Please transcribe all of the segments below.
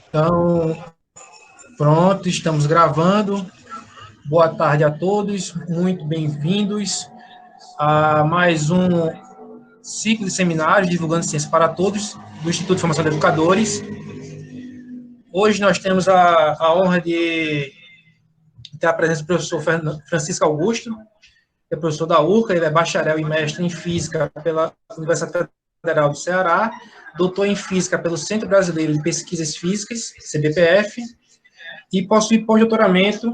Então, pronto, estamos gravando. Boa tarde a todos, muito bem-vindos a mais um ciclo de seminários divulgando ciência para todos do Instituto de Formação de Educadores. Hoje nós temos a honra de ter a presença do professor Francisco Augusto, que é professor da URCA, ele é bacharel e mestre em Física pela Universidade Federal do Ceará, doutor em Física pelo Centro Brasileiro de Pesquisas Físicas, CBPF, e possui pós-doutoramento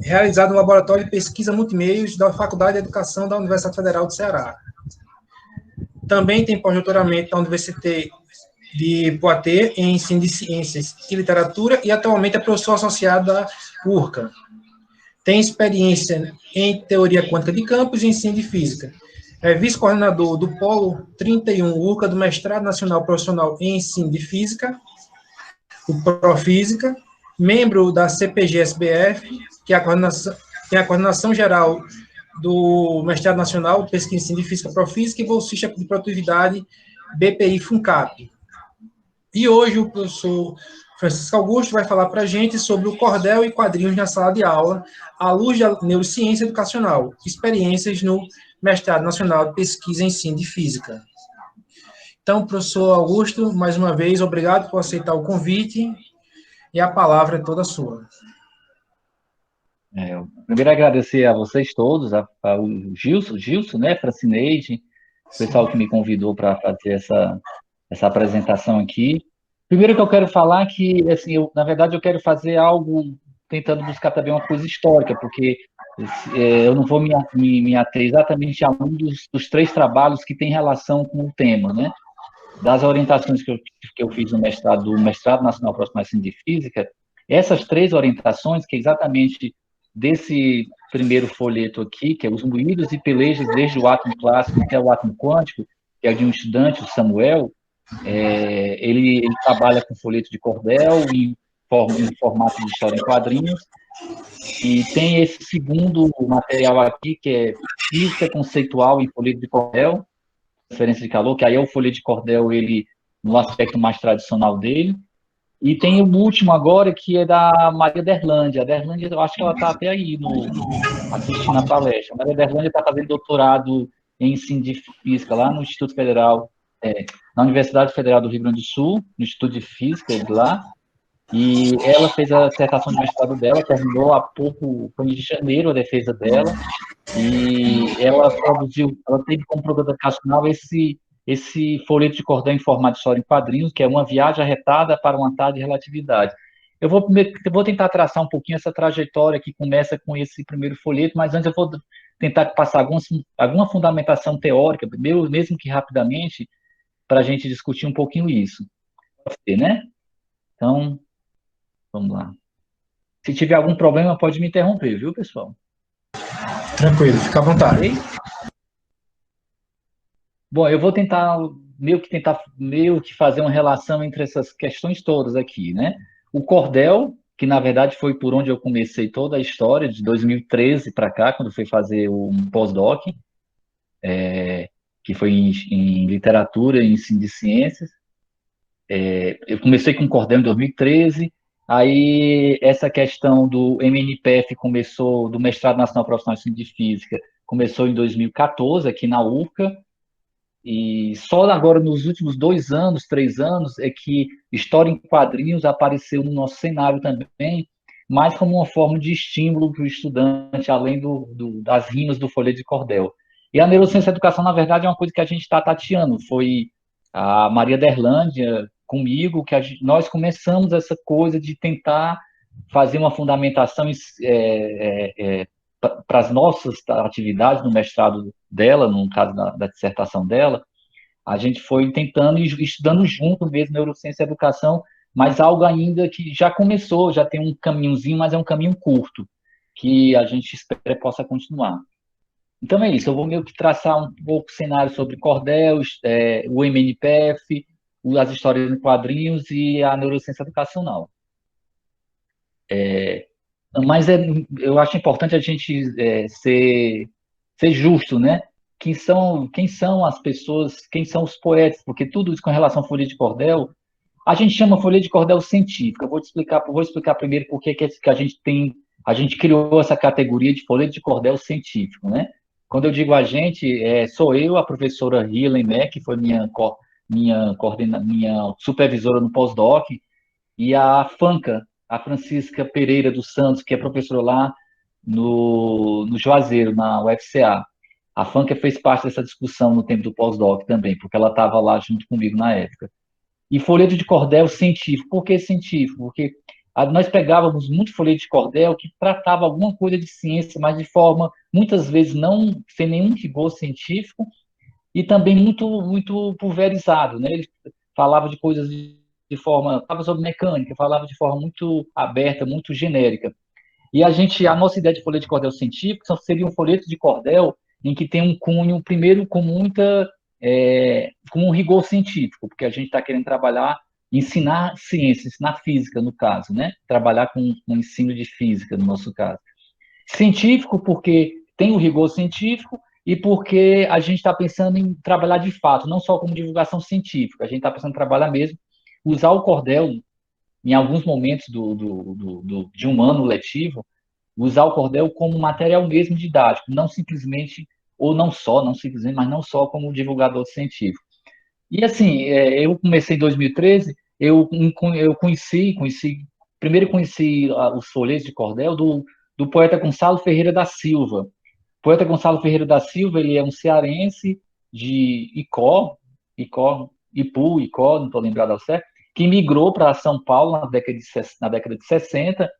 realizado no Laboratório de Pesquisa Multimeios da Faculdade de Educação da Universidade Federal do Ceará. Também tem pós-doutoramento da Université de Poitiers em Ensino de Ciências e Literatura e atualmente é professor associado da URCA. Tem experiência em Teoria Quântica de Campos e Ensino de Física. É vice-coordenador do Polo 31 URCA do Mestrado Nacional Profissional em Ensino de Física, o Profísica, membro da CPG-SBF, que tem a coordenação geral do Mestrado Nacional de Pesquisa em Ensino de Física Profísica e bolsista de produtividade BPI-FUNCAP. E hoje o professor Francisco Augusto vai falar para a gente sobre o cordel e quadrinhos na sala de aula, à luz da neurociência educacional, experiências no Mestrado Nacional de Pesquisa em Ensino de Física. Então, professor Augusto, mais uma vez, obrigado por aceitar o convite e a palavra é toda sua. Primeiro agradecer a vocês todos, ao Gilson, né, Francineide, o pessoal que me convidou para fazer essa apresentação aqui. Primeiro que eu quero falar que, assim, na verdade, eu quero fazer algo tentando buscar também uma coisa histórica, porque eu não vou me ater exatamente a um dos três trabalhos que tem relação com o tema, né? Das orientações que eu fiz no mestrado, do Mestrado Nacional Profissional em Ensino de Física, essas três orientações, que é exatamente desse primeiro folheto aqui, que é os moídos e pelejas desde o átomo clássico até o átomo quântico, que é de um estudante, o Samuel, ele trabalha com folheto de cordel em formato de história em quadrinhos, e tem esse segundo material aqui, que é Física Conceitual em folheto de cordel, referência de calor, que aí é o folheto de cordel, ele no aspecto mais tradicional dele. E tem o último agora, que é da Maria Derlândia. A Derlândia, eu acho que ela está até aí assistindo a palestra. A Maria Derlândia está fazendo doutorado em ensino de física lá no Instituto Federal, na Universidade Federal do Rio Grande do Sul, no Instituto de Física de lá. E ela fez a dissertação de mestrado dela, terminou há pouco, foi em janeiro a defesa dela, e ela teve como programa educacional esse folheto de cordel em formato de história em quadrinhos, que é uma viagem arretada para uma tarde de relatividade. Eu vou tentar traçar um pouquinho essa trajetória que começa com esse primeiro folheto, mas antes eu vou tentar passar alguma fundamentação teórica, mesmo que rapidamente, para a gente discutir um pouquinho isso. Né? Então, vamos lá. Se tiver algum problema, pode me interromper, viu, pessoal? Tranquilo, fica à vontade. Bom, eu vou tentar meio que fazer uma relação entre essas questões todas aqui, né? O cordel, que na verdade foi por onde eu comecei toda a história, de 2013 para cá, quando fui fazer um pós-doc, que foi em literatura e ensino de ciências. Eu comecei com cordel em 2013, aí essa questão do MNPF começou, do Mestrado Nacional Profissional em Ensino de Física, começou em 2014, aqui na URCA, e só agora nos últimos 2 anos, 3 anos, é que história em quadrinhos apareceu no nosso cenário também, mais como uma forma de estímulo para o estudante, além das rimas do folheto de cordel. E a neurociência da educação, na verdade, é uma coisa que a gente está tateando. Foi a Maria Derlândia comigo que nós começamos essa coisa de tentar fazer uma fundamentação para as nossas atividades no mestrado dela, no caso da dissertação dela. A gente foi tentando e estudando junto mesmo neurociência e educação, mas algo ainda que já começou, já tem um caminhozinho, mas é um caminho curto, que a gente espera possa continuar. Então é isso, eu vou meio que traçar um pouco o cenário sobre cordel, o MNPF, as histórias em quadrinhos e a neurociência educacional. Mas eu acho importante a gente ser justo, né? quem são as pessoas, quem são os poetas, porque tudo isso com relação à folha de cordel, a gente chama folha de cordel científica. Eu vou explicar primeiro por que que a gente criou essa categoria de folha de cordel científico, né? Quando eu digo a gente, sou eu, a professora Helen Mack, que foi minha supervisora no pós-doc, e a Fanca, a Francisca Pereira dos Santos, que é professora lá no Juazeiro, na UFCA. A Fanca fez parte dessa discussão no tempo do pós-doc também, porque ela estava lá junto comigo na época. E folheto de cordel científico. Por que científico? Porque nós pegávamos muito folheto de cordel que tratava alguma coisa de ciência, mas de forma, muitas vezes, não sem nenhum rigor científico, e também muito pulverizado, né? Ele falava de coisas de forma, falava sobre mecânica, falava de forma muito aberta, muito genérica. E a nossa ideia de folheto de cordel científico seria um folheto de cordel em que tem um cunho, primeiro, com um rigor científico, porque a gente está querendo trabalhar, ensinar ciência, ensinar física, no caso, né? Trabalhar com ensino de física, no nosso caso. Científico, porque tem o rigor científico e porque a gente está pensando em trabalhar de fato, não só como divulgação científica, a gente está pensando em trabalhar mesmo, usar o cordel em alguns momentos de um ano letivo, usar o cordel como material mesmo didático, não simplesmente, ou não simplesmente, mas não só como divulgador científico. E assim, eu comecei em 2013, eu primeiro conheci os folhetos de cordel do poeta Gonçalo Ferreira da Silva. O poeta Gonçalo Ferreira da Silva, ele é um cearense de Icó, não estou lembrado ao certo, que migrou para São Paulo na década de 60,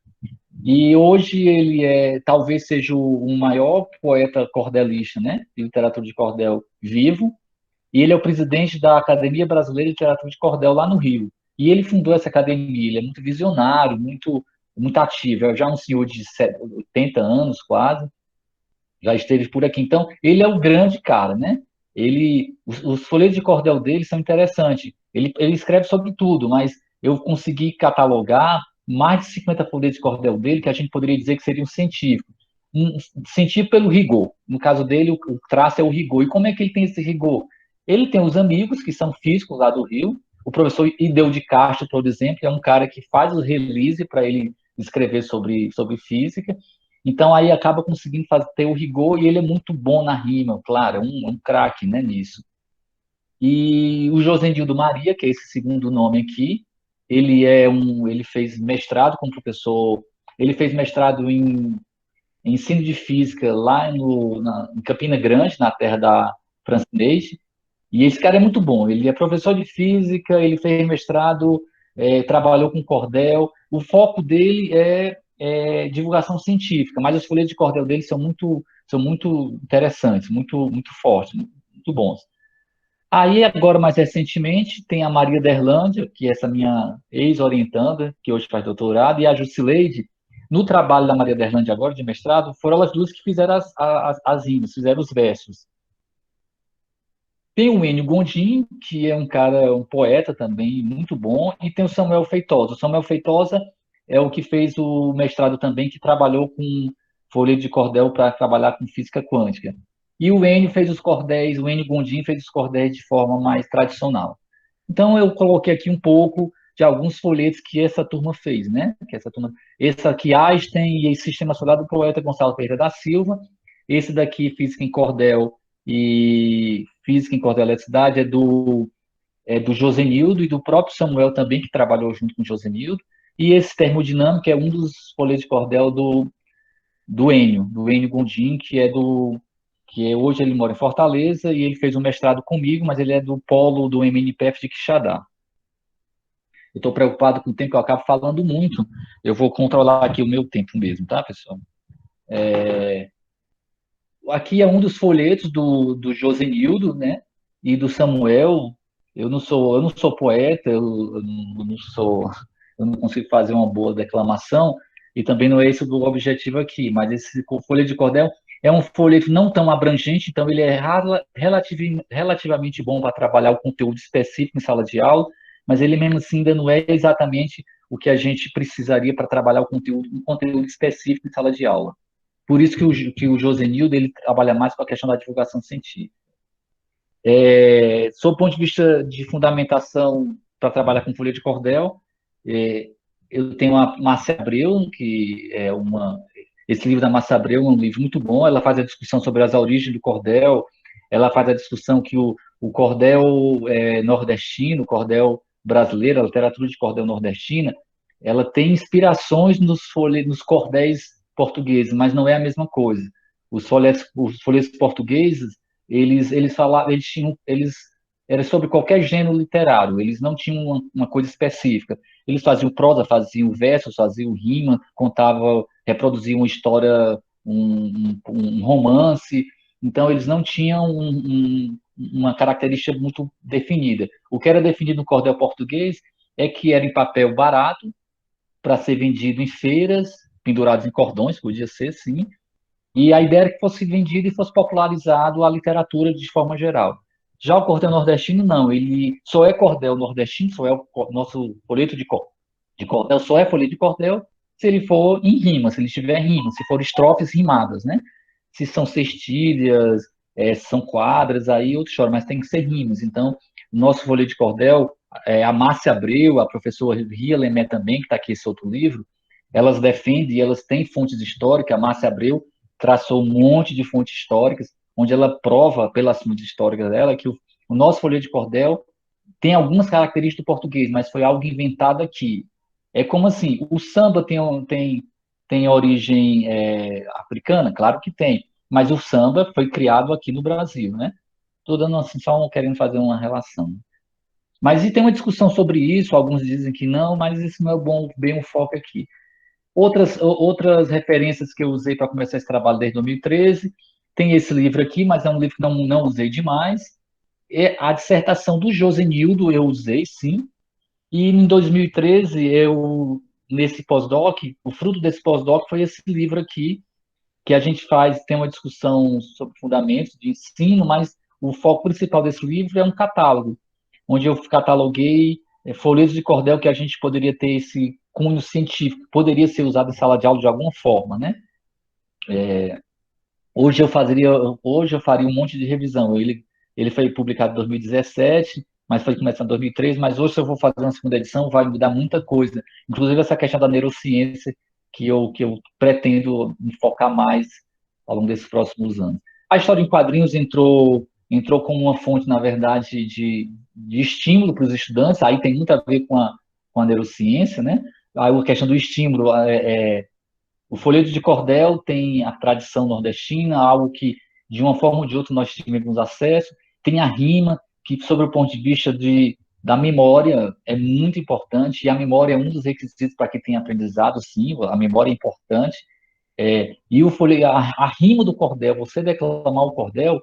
e hoje ele talvez seja o maior poeta cordelista, né, de literatura de cordel vivo, e ele é o presidente da Academia Brasileira de Literatura de Cordel lá no Rio. E ele fundou essa academia, ele é muito visionário, muito ativo, é já um senhor de 80 anos quase, já esteve por aqui. Então, ele é o grande cara, né? Os folhetos de cordel dele são interessantes. Ele escreve sobre tudo, mas eu consegui catalogar mais de 50 folhetos de cordel dele, que a gente poderia dizer que seriam científicos. Científico pelo rigor. No caso dele, o traço é o rigor. E como é que ele tem esse rigor? Ele tem os amigos, que são físicos lá do Rio. O professor Ideu de Castro, por exemplo, é um cara que faz o release para ele escrever sobre física. Então, aí acaba conseguindo ter o rigor e ele é muito bom na rima, claro, é um craque, né, nisso. E o Josenildo Maria, que é esse segundo nome aqui, ele fez mestrado como professor, ele fez mestrado em ensino de física lá em Campina Grande, na terra da Francinete, e esse cara é muito bom, ele é professor de física, ele fez mestrado, trabalhou com cordel, o foco dele é divulgação científica, mas os folhetos de cordel dele são muito interessantes, muito fortes, muito bons. Aí, agora, mais recentemente, tem a Maria Derlândia, que é essa minha ex-orientanda, que hoje faz doutorado, e a Jusileide, no trabalho da Maria Derlândia agora, de mestrado, foram elas duas que fizeram as rimas, fizeram os versos. Tem o Enio Gondim, que é um poeta também muito bom, e tem o Samuel Feitosa. O Samuel Feitosa é o que fez o mestrado também, que trabalhou com folha de cordel para trabalhar com física quântica. E o Enio fez os cordéis, o Enio Gondim fez os cordéis de forma mais tradicional. Então eu coloquei aqui um pouco de alguns folhetos que essa turma fez, né? Esse aqui Einstein e Sistema Solar do poeta Gonçalo Ferreira da Silva. Esse daqui Física em Cordel e Física em Cordel e Eletricidade é do Josenildo e do próprio Samuel também, que trabalhou junto com o Josenildo. E esse termodinâmico é um dos folhetos de cordel do Enio Gondim, hoje ele mora em Fortaleza e ele fez um mestrado comigo, mas ele é do polo do MNPF de Quixadá. Eu estou preocupado com o tempo, eu acabo falando muito. Eu vou controlar aqui o meu tempo mesmo, tá, pessoal? Aqui é um dos folhetos do Josenildo, né? E do Samuel. Eu não sou poeta, eu não consigo fazer uma boa declamação, e também não é esse o objetivo aqui, mas esse folheto de cordel é um folheto não tão abrangente, então ele é relativamente bom para trabalhar o conteúdo específico em sala de aula, mas ele mesmo assim ainda não é exatamente o que a gente precisaria para trabalhar um conteúdo específico em sala de aula. Por isso que o Josenildo, ele trabalha mais com a questão da divulgação científica. Sob o ponto de vista de fundamentação para trabalhar com folha de cordel, é, eu tenho a Márcia Abreu, que é uma... Esse livro da Márcia Abreu é um livro muito bom, ela faz a discussão sobre as origens do cordel, ela faz a discussão que o cordel nordestino, o cordel brasileiro, a literatura de cordel nordestina, ela tem inspirações nos cordéis portugueses, mas não é a mesma coisa. Os folhetos portugueses, eles falavam, eles era sobre qualquer gênero literário, eles não tinham uma coisa específica. Eles faziam prosa, faziam versos, faziam rima, contavam, reproduziam uma história, um romance. Então, eles não tinham uma característica muito definida. O que era definido no cordel português é que era em papel barato, para ser vendido em feiras, pendurados em cordões, podia ser, sim, e a ideia era que fosse vendido e fosse popularizado a literatura de forma geral. Já o cordel nordestino, não. Ele só é cordel nordestino, só é o nosso folheto de cordel, só é folheto de cordel se ele for em rima, se ele tiver rima, se for estrofes rimadas, né? Se são sextilhas, são quadras, aí outro choro, mas tem que ser rimas. Então, o nosso folheto de cordel, a Márcia Abreu, a professora Ria Lemé também, que está aqui esse outro livro, elas defendem, elas têm fontes históricas, a Márcia Abreu traçou um monte de fontes históricas, onde ela prova, pelas fontes históricas dela, que o nosso folheto de cordel tem algumas características do português, mas foi algo inventado aqui. É como assim, o samba tem origem africana? Claro que tem, mas o samba foi criado aqui no Brasil, né? Estou dando assim, só querendo fazer uma relação. Mas e tem uma discussão sobre isso, alguns dizem que não, mas isso não é bem o foco aqui. Outras referências que eu usei para começar esse trabalho desde 2013, tem esse livro aqui, mas é um livro que não usei demais. A dissertação do Josenildo eu usei, sim. E em 2013, nesse pós-doc, o fruto desse pós-doc foi esse livro aqui, que a gente tem uma discussão sobre fundamentos de ensino, mas o foco principal desse livro é um catálogo, onde eu cataloguei folhetos de cordel que a gente poderia ter esse cunho científico, poderia ser usado em sala de aula de alguma forma, né? Hoje eu faria um monte de revisão. Ele foi publicado em 2017, mas foi começado em 2013, mas hoje se eu vou fazer uma segunda edição, vai mudar muita coisa. Inclusive essa questão da neurociência, que eu pretendo me focar mais ao longo desses próximos anos. A história em quadrinhos entrou como uma fonte, na verdade, de estímulo para os estudantes, aí tem muito a ver com a neurociência, né? Aí a questão do estímulo o folheto de cordel tem a tradição nordestina, algo que, de uma forma ou de outra, nós tivemos acesso. Tem a rima, que, sobre o ponto de vista da memória, é muito importante, e a memória é um dos requisitos para que tenha aprendizado, sim, a memória é importante. E a rima do cordel, você declamar o cordel,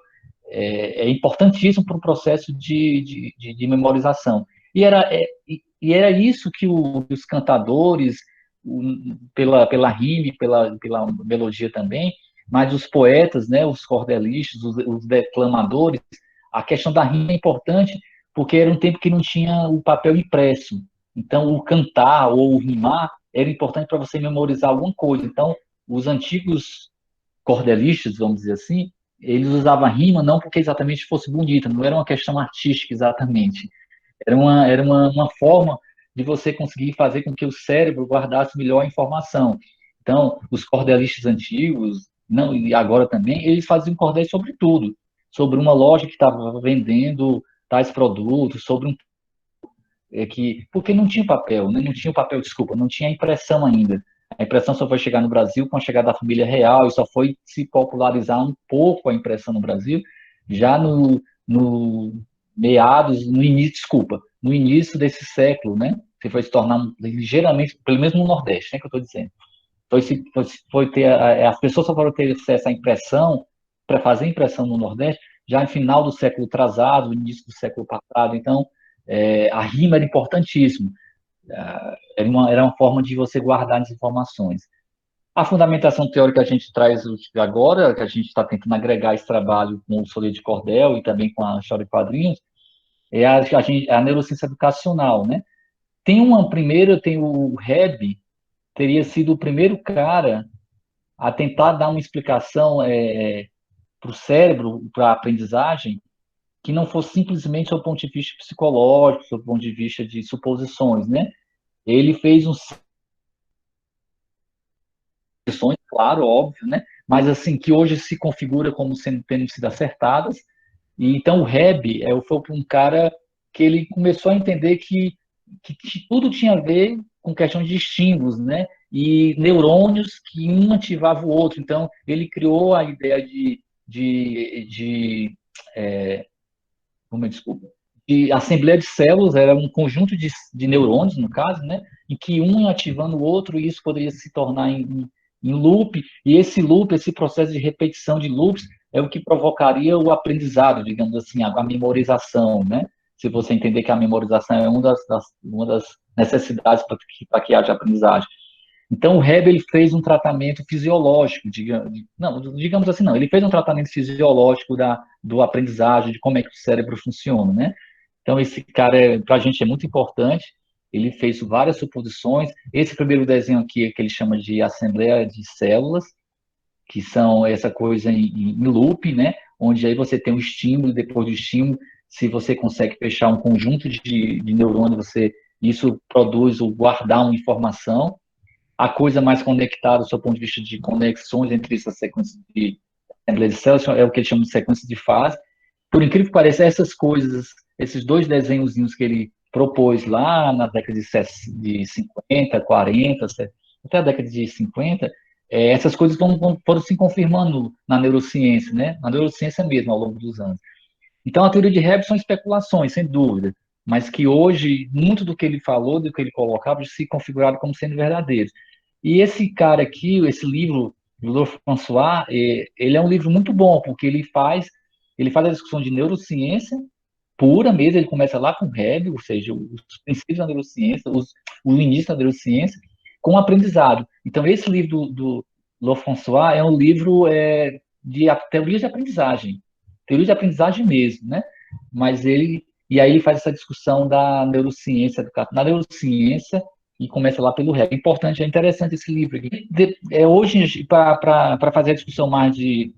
é importantíssimo para o processo de memorização. E era isso que os cantadores, pela rima e pela melodia também, mas os poetas, né, os cordelistas, os declamadores, a questão da rima é importante porque era um tempo que não tinha o papel impresso. Então, o cantar ou o rimar era importante para você memorizar alguma coisa. Então, os antigos cordelistas, vamos dizer assim, eles usavam rima não porque exatamente fosse bonita, não era uma questão artística exatamente. Era uma forma de você conseguir fazer com que o cérebro guardasse melhor a informação. Então, os cordelistas antigos, não, e agora também, eles faziam cordéis sobre tudo, sobre uma loja que estava vendendo tais produtos, sobre porque não tinha papel, né? Não tinha o papel, desculpa, não tinha impressão ainda. A impressão só foi chegar no Brasil com a chegada da família real e só foi se popularizar um pouco a impressão no Brasil já no meados, no início, desculpa, no início desse século, né? Que foi se tornar ligeiramente, pelo menos no Nordeste, né, que eu estou dizendo. Foi ter, as pessoas só foram ter acesso à impressão, para fazer impressão no Nordeste, já no final do século atrasado, início do século passado. Então, a rima era importantíssimo. Era uma forma de você guardar as informações. A fundamentação teórica que a gente traz agora, que a gente está tentando agregar esse trabalho com o folheto de cordel e também com a história de quadrinhos, é a neurociência educacional, né? Tem o Reb, teria sido o primeiro cara a tentar dar uma explicação para o cérebro, para a aprendizagem, que não fosse simplesmente do ponto de vista psicológico, do ponto de vista de suposições, né? Ele fez um suposições, claro, óbvio, né? Mas assim, que hoje se configura como sendo tendo sido acertadas. E então o Hebb foi um cara que ele começou a entender que tudo tinha a ver com questão de estímulos, né? E neurônios que um ativava o outro. Então ele criou a ideia de como desculpa, de assembleia de células, era um conjunto de neurônios, no caso, né, em que um ia ativando o outro, e isso poderia se tornar em loop, e esse loop, esse processo de repetição de loops, é o que provocaria o aprendizado, digamos assim, a memorização, né? Se você entender que a memorização é uma das necessidades para que haja aprendizagem. Então, o Hebb ele fez um tratamento fisiológico, digamos assim, não, ele fez um tratamento fisiológico do aprendizagem, de como é que o cérebro funciona, né? Então, esse cara, para a gente, é muito importante, ele fez várias suposições, esse primeiro desenho aqui, que ele chama de assembleia de células, que são essa coisa em loop, né? Onde aí você tem um estímulo, e depois do estímulo, se você consegue fechar um conjunto de neurônios, isso produz ou guardar uma informação, a coisa mais conectada, do seu ponto de vista de conexões entre essas sequências de Assembleia de células, é o que eles chamam de sequência de fase. Por incrível que pareça, essas coisas, esses dois desenhozinhos que ele propôs lá na década de 50, 40, até a década de 50, essas coisas foram se confirmando na neurociência, né? Na neurociência mesmo, ao longo dos anos. Então, a teoria de Hebb são especulações, sem dúvida, mas que hoje, muito do que ele falou, do que ele colocava, se configuraram como sendo verdadeiros. E esse cara aqui, esse livro, do François, ele é um livro muito bom, porque ele faz a discussão de neurociência pura mesmo, ele começa lá com Hebb, ou seja, os princípios da neurociência, o início da neurociência, com aprendizado. Então, esse livro do François é um livro de teoria de aprendizagem, teoria de aprendizagem mesmo, né? Mas e aí ele faz essa discussão da neurociência, na neurociência, e começa lá pelo Hebb. É importante, é interessante esse livro aqui. Hoje, para fazer a discussão mais de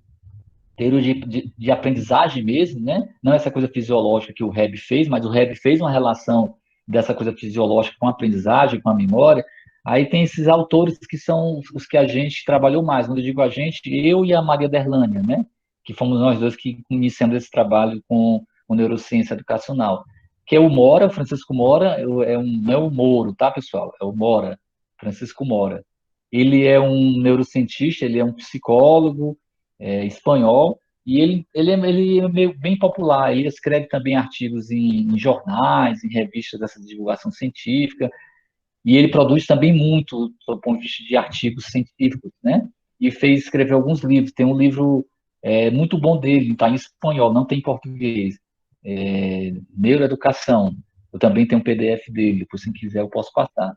teoria de aprendizagem mesmo, né? Não essa coisa fisiológica que o Hebb fez, mas o Hebb fez uma relação dessa coisa fisiológica com a aprendizagem, com a memória. Aí tem esses autores que são os que a gente trabalhou mais. Quando eu digo a gente, eu e a Maria Derlânia, né? Que fomos nós dois que iniciamos esse trabalho com neurociência educacional. Que é o Mora, Francisco Mora, não é o Moro, tá, pessoal? É o Mora, Francisco Mora. Ele é um neurocientista, ele é um psicólogo, espanhol, e ele é meio bem popular. Ele escreve também artigos em jornais, em revistas dessa divulgação científica, e ele produz também muito do ponto de vista de artigos científicos, né? E escreveu alguns livros. Tem um livro muito bom dele, está em espanhol, não tem em português. Neuroeducação. Eu também tenho um PDF dele, por se quiser eu posso passar.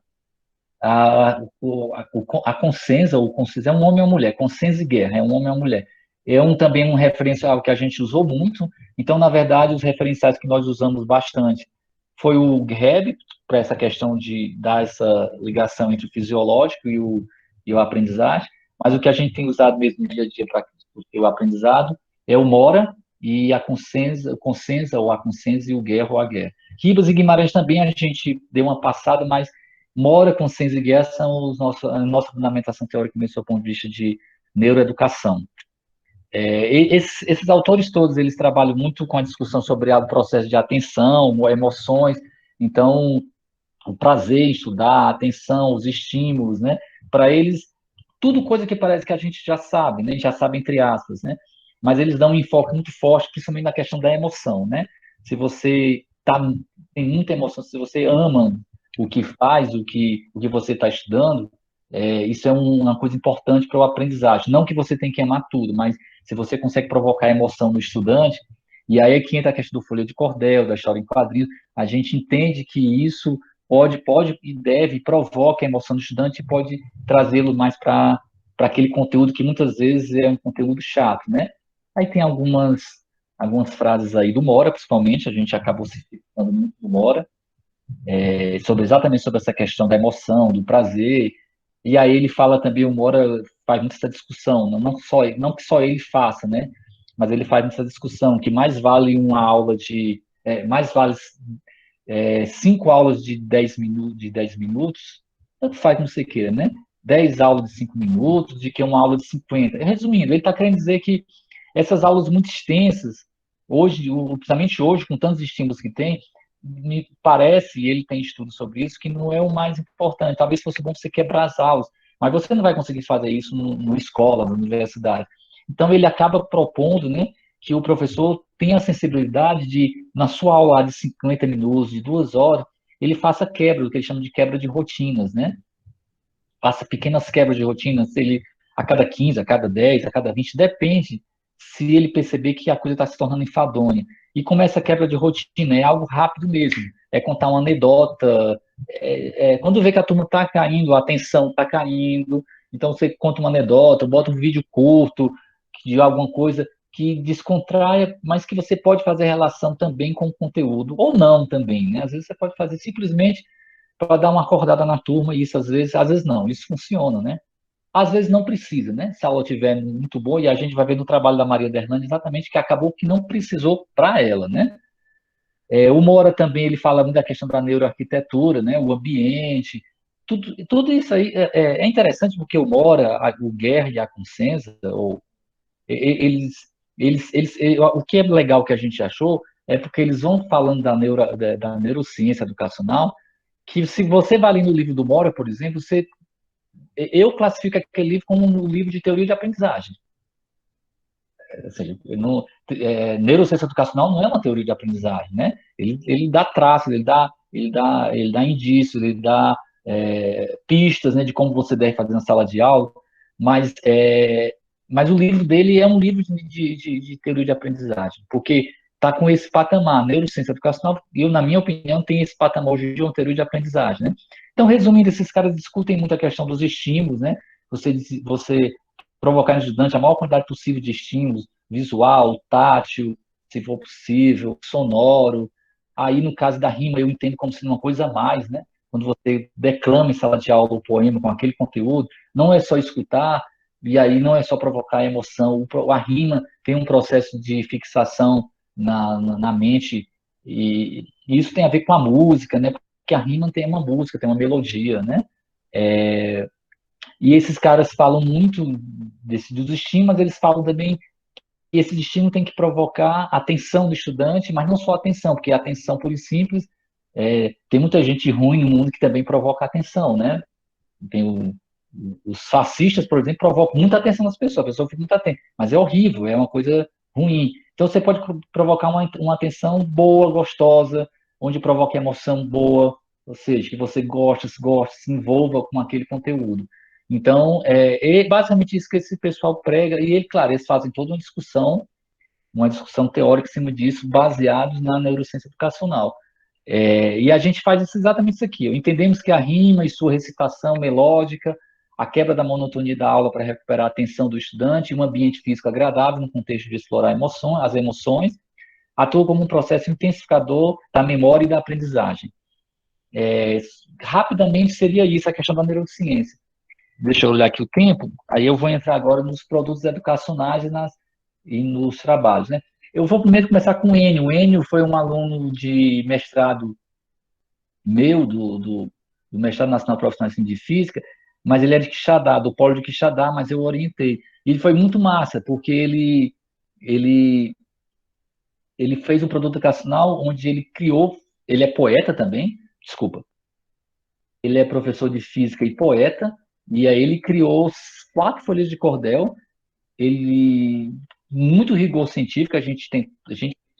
A Consenza, ou Consenza é um homem ou uma mulher, Consenza e Guerra, é um homem ou uma mulher. Também um referencial que a gente usou muito, então, na verdade, os referenciais que nós usamos bastante foi o Hebb, para essa questão de dar essa ligação entre o fisiológico e o aprendizagem, mas o que a gente tem usado mesmo no dia a dia para o aprendizado é o Mora e a Consenza ou a Consenza e o Guerra ou a Guerra. Ribas e Guimarães também a gente deu uma passada, mas Mora, Consenza e Guerra são a nossa fundamentação teórica mesmo do ponto de vista de neuroeducação. Esses autores todos, eles trabalham muito com a discussão sobre o processo de atenção, emoções, então, o prazer em estudar, a atenção, os estímulos, né? Para eles, tudo coisa que parece que a gente já sabe, né? Já sabe entre aspas, né? Mas eles dão um enfoque muito forte, principalmente na questão da emoção, né? Se você tem muita emoção, se você ama o que faz, o que você está estudando, isso é uma coisa importante para o aprendizagem. Não que você tem que amar tudo, mas se você consegue provocar emoção no estudante, e aí é que entra a questão do folha de cordel, da história em quadrinhos, a gente entende que isso pode e deve, provoca a emoção do estudante e pode trazê-lo mais para aquele conteúdo que muitas vezes é um conteúdo chato, né? Aí tem algumas frases aí do Mora, principalmente, a gente acabou se fixando muito do Mora, exatamente sobre essa questão da emoção, do prazer, E aí ele fala também, o Mora faz muito essa discussão, não que só ele faça, né? Mas ele faz essa discussão que mais vale uma aula mais vale 5 aulas de 10 minutos, tanto faz como você queira, né? 10 aulas de 5 minutos, de que uma aula de 50. Resumindo, ele está querendo dizer que essas aulas muito extensas, hoje, principalmente hoje, com tantos estímulos que tem, me parece, e ele tem estudos sobre isso, que não é o mais importante. Talvez fosse bom você quebrar as aulas, mas você não vai conseguir fazer isso numa escola, na universidade. Então, ele acaba propondo, né, que o professor tenha a sensibilidade de, na sua aula de 50 minutos, de 2 horas, ele faça quebra, o que ele chama de quebra de rotinas, né? Faça pequenas quebras de rotinas, se ele a cada 15, a cada 10, a cada 20, depende se ele perceber que a coisa está se tornando enfadonha. E como essa quebra de rotina é algo rápido mesmo, é contar uma anedota, quando vê que a turma está caindo, a atenção está caindo, então você conta uma anedota, bota um vídeo curto de alguma coisa que descontraia, mas que você pode fazer relação também com o conteúdo, ou não também, né? Às vezes você pode fazer simplesmente para dar uma acordada na turma, e isso às vezes não, isso funciona, né? Às vezes não precisa, né? Se a aula estiver muito boa, e a gente vai ver no trabalho da Maria Hernandes exatamente que acabou que não precisou para ela, né? O Moura também, ele fala muito da questão da neuroarquitetura, né? O ambiente, tudo isso aí é interessante porque o Moura, o Guerra e a Consenza, eles, o que é legal que a gente achou é porque eles vão falando da neurociência educacional, que se você vai ali no livro do Moura, por exemplo, eu classifico aquele livro como um livro de teoria de aprendizagem. Ou seja, neurociência educacional não é uma teoria de aprendizagem, né? Ele dá traços, ele dá indícios, ele dá pistas, né, de como você deve fazer na sala de aula, mas, mas o livro dele é um livro de teoria de aprendizagem, porque está com esse patamar, neurociência educacional, e eu, na minha opinião, tem esse patamar hoje de uma teoria de aprendizagem, né? Então, resumindo, esses caras discutem muito a questão dos estímulos, né? Você provocar no estudante a maior quantidade possível de estímulos, visual, tátil, se for possível, sonoro. Aí, no caso da rima, eu entendo como sendo uma coisa a mais, né? Quando você declama em sala de aula o poema com aquele conteúdo, não é só escutar, e aí não é só provocar emoção. A rima tem um processo de fixação na mente, e isso tem a ver com a música, né? Porque a rima tem uma música, tem uma melodia, né? E esses caras falam muito dos estímulos, mas eles falam também que esse estímulo tem que provocar a atenção do estudante, mas não só a atenção, porque a atenção pura e simples, tem muita gente ruim no mundo que também provoca atenção, né? Tem os fascistas, por exemplo, provocam muita atenção nas pessoas, a pessoa fica muito atenta, mas é horrível, é uma coisa ruim. Então você pode provocar uma atenção boa, gostosa, onde provoca emoção boa, ou seja, que você gosta, se envolva com aquele conteúdo. Então, é basicamente isso que esse pessoal prega, e ele, claro, eles fazem toda uma discussão teórica em cima disso, baseados na neurociência educacional. E a gente faz exatamente isso aqui. Entendemos que a rima e sua recitação melódica, a quebra da monotonia da aula para recuperar a atenção do estudante, um ambiente físico agradável no contexto de explorar as emoções, atua como um processo intensificador da memória e da aprendizagem. Rapidamente seria isso a questão da neurociência. Deixa eu olhar aqui o tempo, aí eu vou entrar agora nos produtos educacionais e nos trabalhos, né? Eu vou primeiro começar com o Enio. O Enio foi um aluno de mestrado meu, do mestrado nacional profissional de física, mas ele é de Quixadá, do polo de Quixadá, mas eu orientei. E ele foi muito massa, porque ele, ele fez um produto educacional onde ele criou, ele é poeta também, desculpa, ele é professor de física e poeta, e aí ele criou 4 folhas de cordel, ele muito rigor científico, a gente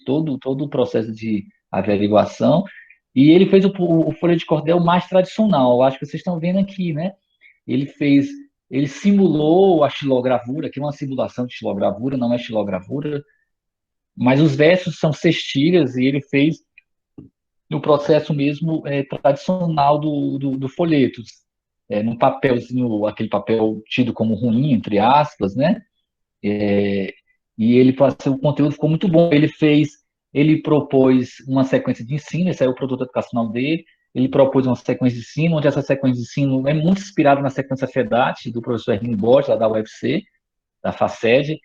todo o processo de averiguação, e ele fez o folha de cordel mais tradicional, acho que vocês estão vendo aqui, né? Ele fez, ele simulou a xilogravura, que é uma simulação de xilogravura, não é xilogravura, mas os versos são sextilhas e ele fez no processo mesmo tradicional do folheto, num papelzinho, aquele papel tido como ruim, entre aspas, né? E ele, o conteúdo ficou muito bom. Ele propôs uma sequência de ensino, esse é o produto educacional dele, ele propôs uma sequência de ensino, onde essa sequência de ensino é muito inspirada na sequência FEDAT, do professor Hermínio Borges, lá da UFC, da FACED.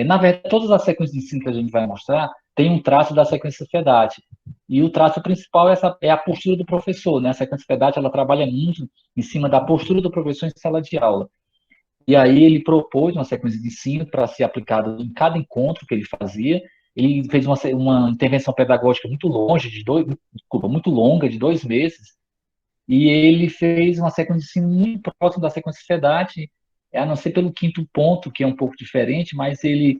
Na verdade, todas as sequências de ensino que a gente vai mostrar tem um traço da sequência FEDAT. E o traço principal é a postura do professor, né? A sequência FEDAT, ela trabalha muito em cima da postura do professor em sala de aula. E aí ele propôs uma sequência de ensino para ser aplicada em cada encontro que ele fazia. Ele fez uma intervenção pedagógica muito longa, de 2 meses, e ele fez uma sequência de ensino muito próxima da sequência FEDAT, a não ser pelo quinto ponto, que é um pouco diferente, mas ele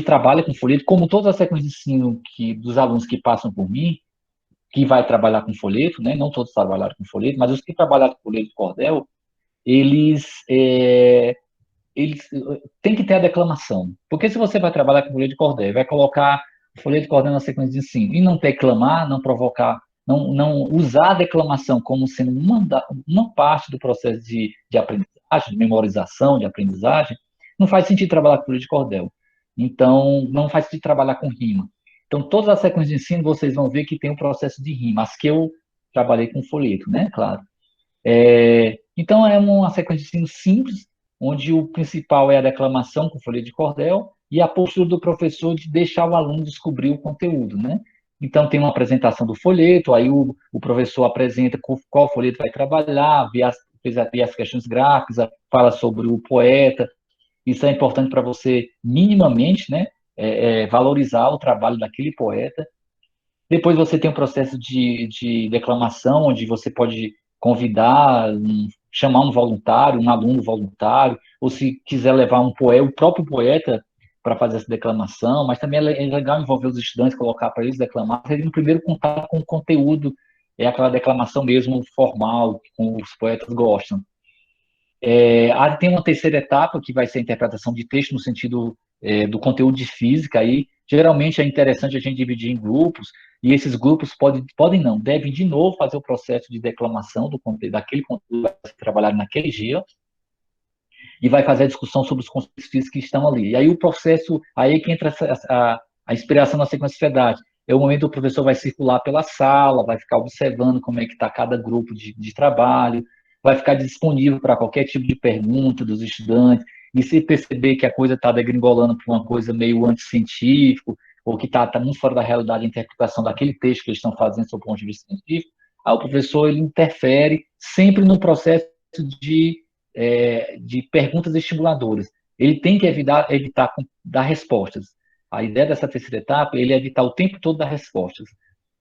trabalha com folheto, como todas as sequências de ensino dos alunos que passam por mim, que vai trabalhar com folheto, né? Não todos trabalharam com folheto, mas os que trabalharam com folheto de cordel, eles, eles têm que ter a declamação. Porque se você vai trabalhar com folheto de cordel, vai colocar o folheto de cordel na sequência de ensino e não declamar, não provocar, não usar a declamação como sendo uma parte do processo de aprendizagem, de memorização, de aprendizagem, não faz sentido trabalhar com folheto de cordel. Então, não faz sentido trabalhar com rima. Então, todas as sequências de ensino, vocês vão ver que tem um processo de rima. As que eu trabalhei com folheto, né? Claro. Então, é uma sequência de ensino simples, onde o principal é a declamação com folha de cordel e a postura do professor de deixar o aluno descobrir o conteúdo, né? Então, tem uma apresentação do folheto, aí o professor apresenta qual folheto vai trabalhar, vê as questões gráficas, fala sobre o poeta. Isso é importante para você, minimamente, né, valorizar o trabalho daquele poeta. Depois você tem um processo de declamação, onde você pode convidar, chamar um voluntário, um aluno voluntário, ou se quiser levar o próprio poeta para fazer essa declamação, mas também é legal envolver os estudantes, colocar para eles declamar, eles no primeiro contato com o conteúdo, é aquela declamação mesmo formal, que os poetas gostam. Tem uma terceira etapa, que vai ser a interpretação de texto no sentido do conteúdo de física. Aí, geralmente é interessante a gente dividir em grupos, e esses grupos podem não, devem de novo fazer o processo de declamação daquele conteúdo que vai ser trabalhado naquele dia, e vai fazer a discussão sobre os conceitos físicos que estão ali. E aí o processo, aí que entra a inspiração na sequência FEDAT. É o momento que o professor vai circular pela sala, vai ficar observando como é que está cada grupo de trabalho, vai ficar disponível para qualquer tipo de pergunta dos estudantes, e se perceber que a coisa está degringolando para uma coisa meio anticientífico, ou que está muito fora da realidade a interpretação daquele texto que eles estão fazendo sob o ponto de vista científico, aí o professor ele interfere sempre no processo de perguntas estimuladoras. Ele tem que evitar dar respostas. A ideia dessa terceira etapa é ele evitar o tempo todo dar respostas.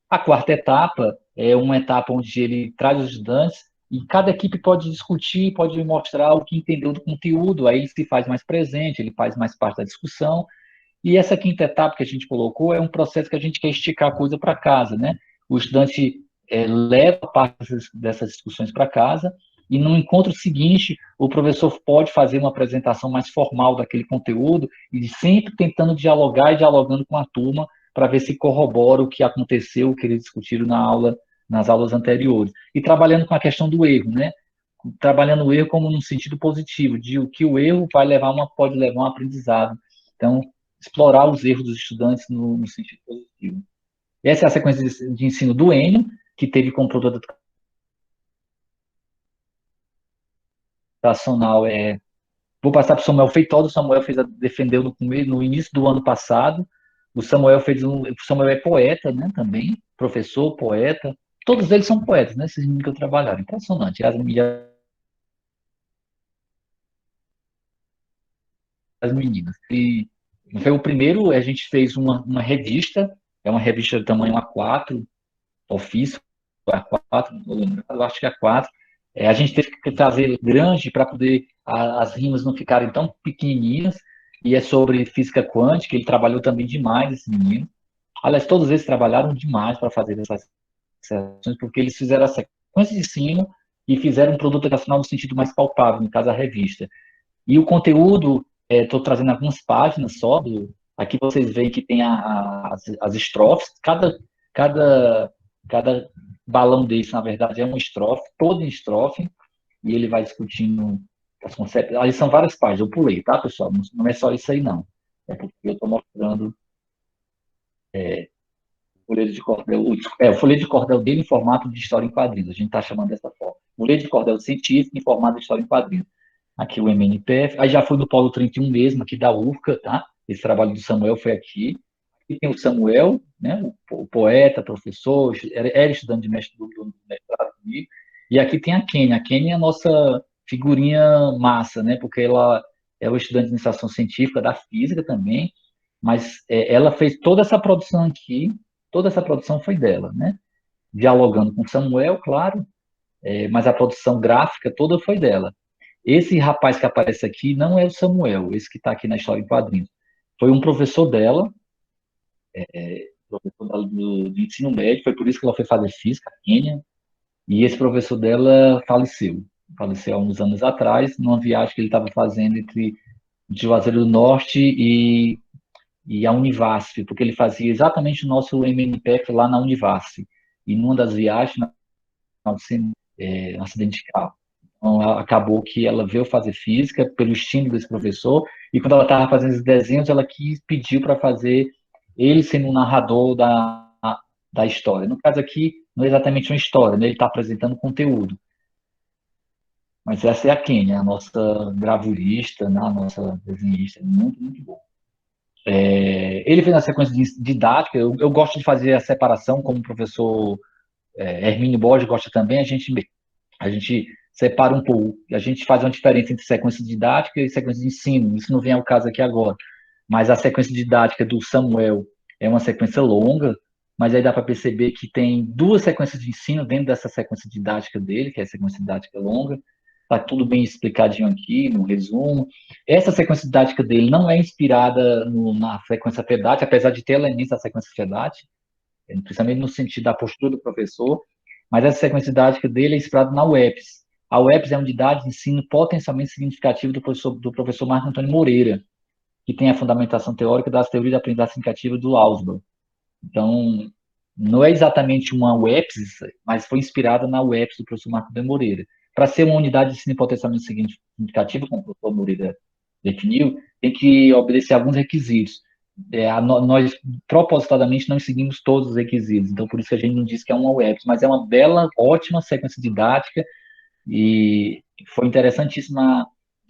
A quarta etapa é uma etapa onde ele traz os estudantes e cada equipe pode discutir, pode mostrar o que entendeu do conteúdo, aí ele se faz mais presente, ele faz mais parte da discussão. E essa quinta etapa que a gente colocou é um processo que a gente quer esticar a coisa para casa, né? O estudante leva parte dessas discussões para casa e no encontro seguinte o professor pode fazer uma apresentação mais formal daquele conteúdo e sempre tentando dialogar e dialogando com a turma para ver se corrobora o que aconteceu, o que eles discutiram nas aulas anteriores. E trabalhando com a questão do erro, né? Trabalhando o erro como num sentido positivo, de o que o erro pode levar a um aprendizado. Então, explorar os erros dos estudantes no sentido positivo. Essa é a sequência de ensino do Enio, que teve como produto educacional. Vou passar para o Samuel Feitosa. O Samuel defendeu no início do ano passado. O Samuel é poeta, né, também, professor, poeta. Todos eles são poetas, né, esses meninos que eu trabalharam. Impressionante. As meninas. E foi o primeiro, a gente fez uma revista, é uma revista de tamanho A4, ofício, A4, não lembro, eu acho que é A4. A gente teve que fazer grande para poder as rimas não ficarem tão pequenininhas, e é sobre física quântica, ele trabalhou também demais, esse menino. Aliás, todos eles trabalharam demais para fazer essas sessões, porque eles fizeram a sequência de ensino e fizeram um produto educacional no sentido mais palpável, no caso a revista. E o conteúdo, estou trazendo algumas páginas só, aqui vocês veem que tem as estrofes, cada, cada balão desse, na verdade, é uma estrofe, toda em estrofe, e ele vai discutindo os conceitos. Ali são várias páginas, eu pulei, tá, pessoal? Não é só isso aí, não. É porque eu estou mostrando folheto de cordel, o folheto de cordel dele em formato de história em quadrinhos, a gente está chamando dessa forma. Folheto de cordel científico em formato de história em quadrinhos. Aqui o MNPF, aí já foi do Polo 31 mesmo, aqui da UFCA, tá? Esse trabalho do Samuel foi aqui. E tem o Samuel, né, o poeta, professor, era estudante de mestre do mestrado comigo. E aqui tem a Kênia. A Kênia é a nossa figurinha massa, né? Porque ela é uma estudante de iniciação científica da física também, mas ela fez toda essa produção aqui, toda essa produção foi dela, né? Dialogando com Samuel, claro, mas a produção gráfica toda foi dela. Esse rapaz que aparece aqui não é o Samuel, esse que está aqui na história em quadrinhos. Foi um professor dela, professor do ensino médio, foi por isso que ela foi fazer física, Quênia, e esse professor dela faleceu há uns anos atrás, numa viagem que ele estava fazendo entre Juazeiro do Norte e a Univasf, porque ele fazia exatamente o nosso MNPF lá na Univasf, e numa das viagens, um acidente de carro. Então, acabou que ela veio fazer física pelo estímulo desse professor, e quando ela estava fazendo os desenhos, ela pediu para fazer ele sendo o narrador da história. No caso aqui, não é exatamente uma história, né? Ele está apresentando conteúdo. Mas essa é a Kênia, a nossa gravurista, né? A nossa desenhista, muito, muito boa. Ele fez a sequência didática, eu gosto de fazer a separação, como o professor Hermínio Borges gosta também, a gente separa um pouco, a gente faz uma diferença entre sequência didática e sequência de ensino, isso não vem ao caso aqui agora, mas a sequência didática do Samuel é uma sequência longa, mas aí dá para perceber que tem duas sequências de ensino dentro dessa sequência didática dele, que é a sequência didática longa, está tudo bem explicadinho aqui, no resumo. Essa sequência didática dele não é inspirada na sequência FEDAT, apesar de ter elementos da sequência FEDAT, principalmente no sentido da postura do professor, mas essa sequência didática dele é inspirada na UEPS. A UEPS é uma unidade de ensino potencialmente significativa do professor Marco Antônio Moreira, que tem a fundamentação teórica das teorias de aprendizagem significativa do Ausubel. Então, não é exatamente uma UEPS, mas foi inspirada na UEPS do professor Marco Antônio Moreira. Para ser uma unidade de ensino potencialmente significativa, como o professor Moreira definiu, tem que obedecer alguns requisitos. Nós propositadamente não seguimos todos os requisitos, então por isso que a gente não diz que é uma UEPS, mas é uma bela, ótima sequência didática e foi interessantíssima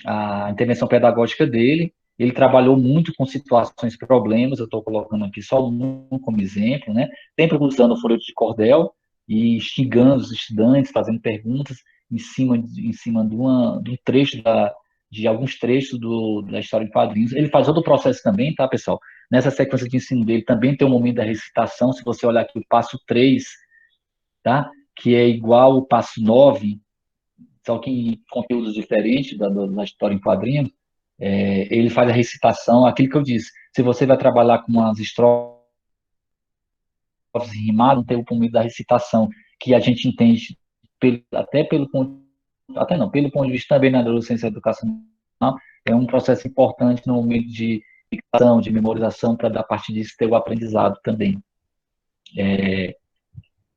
a intervenção pedagógica dele. Ele trabalhou muito com situações e problemas, eu estou colocando aqui só um como exemplo, né? Sempre usando o folheto de cordel e xingando os estudantes, fazendo perguntas em cima de um trecho de alguns trechos da história em quadrinhos. Ele faz todo o processo também, tá, pessoal? Nessa sequência de ensino dele também tem o momento da recitação, se você olhar aqui o passo 3, tá? Que é igual ao passo 9, só que em conteúdos diferentes da história em quadrinhos, ele faz a recitação, aquilo que eu disse, se você vai trabalhar com umas estrofes rimadas, não tem o momento da recitação, que a gente entende pelo ponto de vista também na neurociência educacional, é um processo importante no momento de fixação, de memorização, para, a partir disso, ter o aprendizado também. É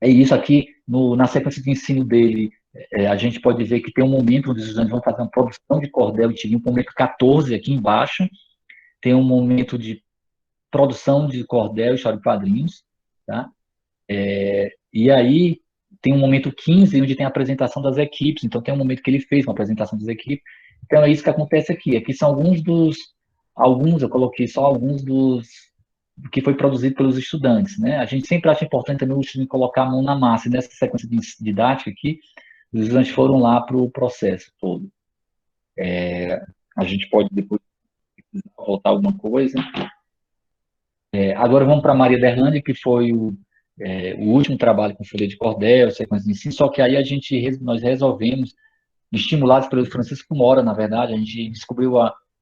isso aqui, na sequência de ensino dele, a gente pode ver que tem um momento onde os estudantes vão fazer uma produção de cordel e tirinho, um momento 14 aqui embaixo, tem um momento de produção de cordel e história de quadrinhos, tá? E aí tem um momento 15, onde tem a apresentação das equipes, então tem um momento que ele fez uma apresentação das equipes, então é isso que acontece aqui. Aqui são alguns, eu coloquei só alguns do que foi produzido pelos estudantes, né? A gente sempre acha importante também o estudante colocar a mão na massa, e nessa sequência didática aqui, os estudantes foram lá para o processo todo. A gente pode depois voltar alguma coisa. Agora vamos para a Maria Derlande, que foi o último trabalho com folha de cordel, sequência de ensino, só que aí nós resolvemos, estimulados pelo Francisco Mora, na verdade, a gente descobriu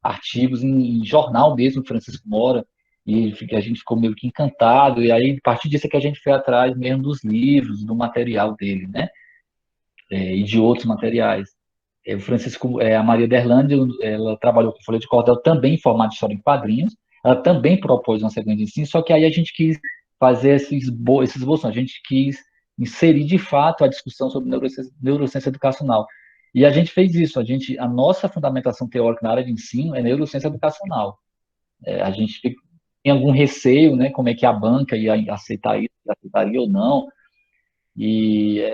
artigos em jornal mesmo, Francisco Mora, e a gente ficou meio que encantado, e aí, a partir disso é que a gente foi atrás mesmo dos livros, do material dele, né? E de outros materiais. A Maria Derlande, ela trabalhou com folha de cordel também em formato de história em quadrinhos, ela também propôs uma sequência de ensino, só que aí a gente quis fazer esses esboços, a gente quis inserir de fato a discussão sobre neurociência educacional. E a gente fez isso, a nossa fundamentação teórica na área de ensino é neurociência educacional. A gente tinha algum receio, né, como é que a banca ia aceitar isso, aceitaria ou não.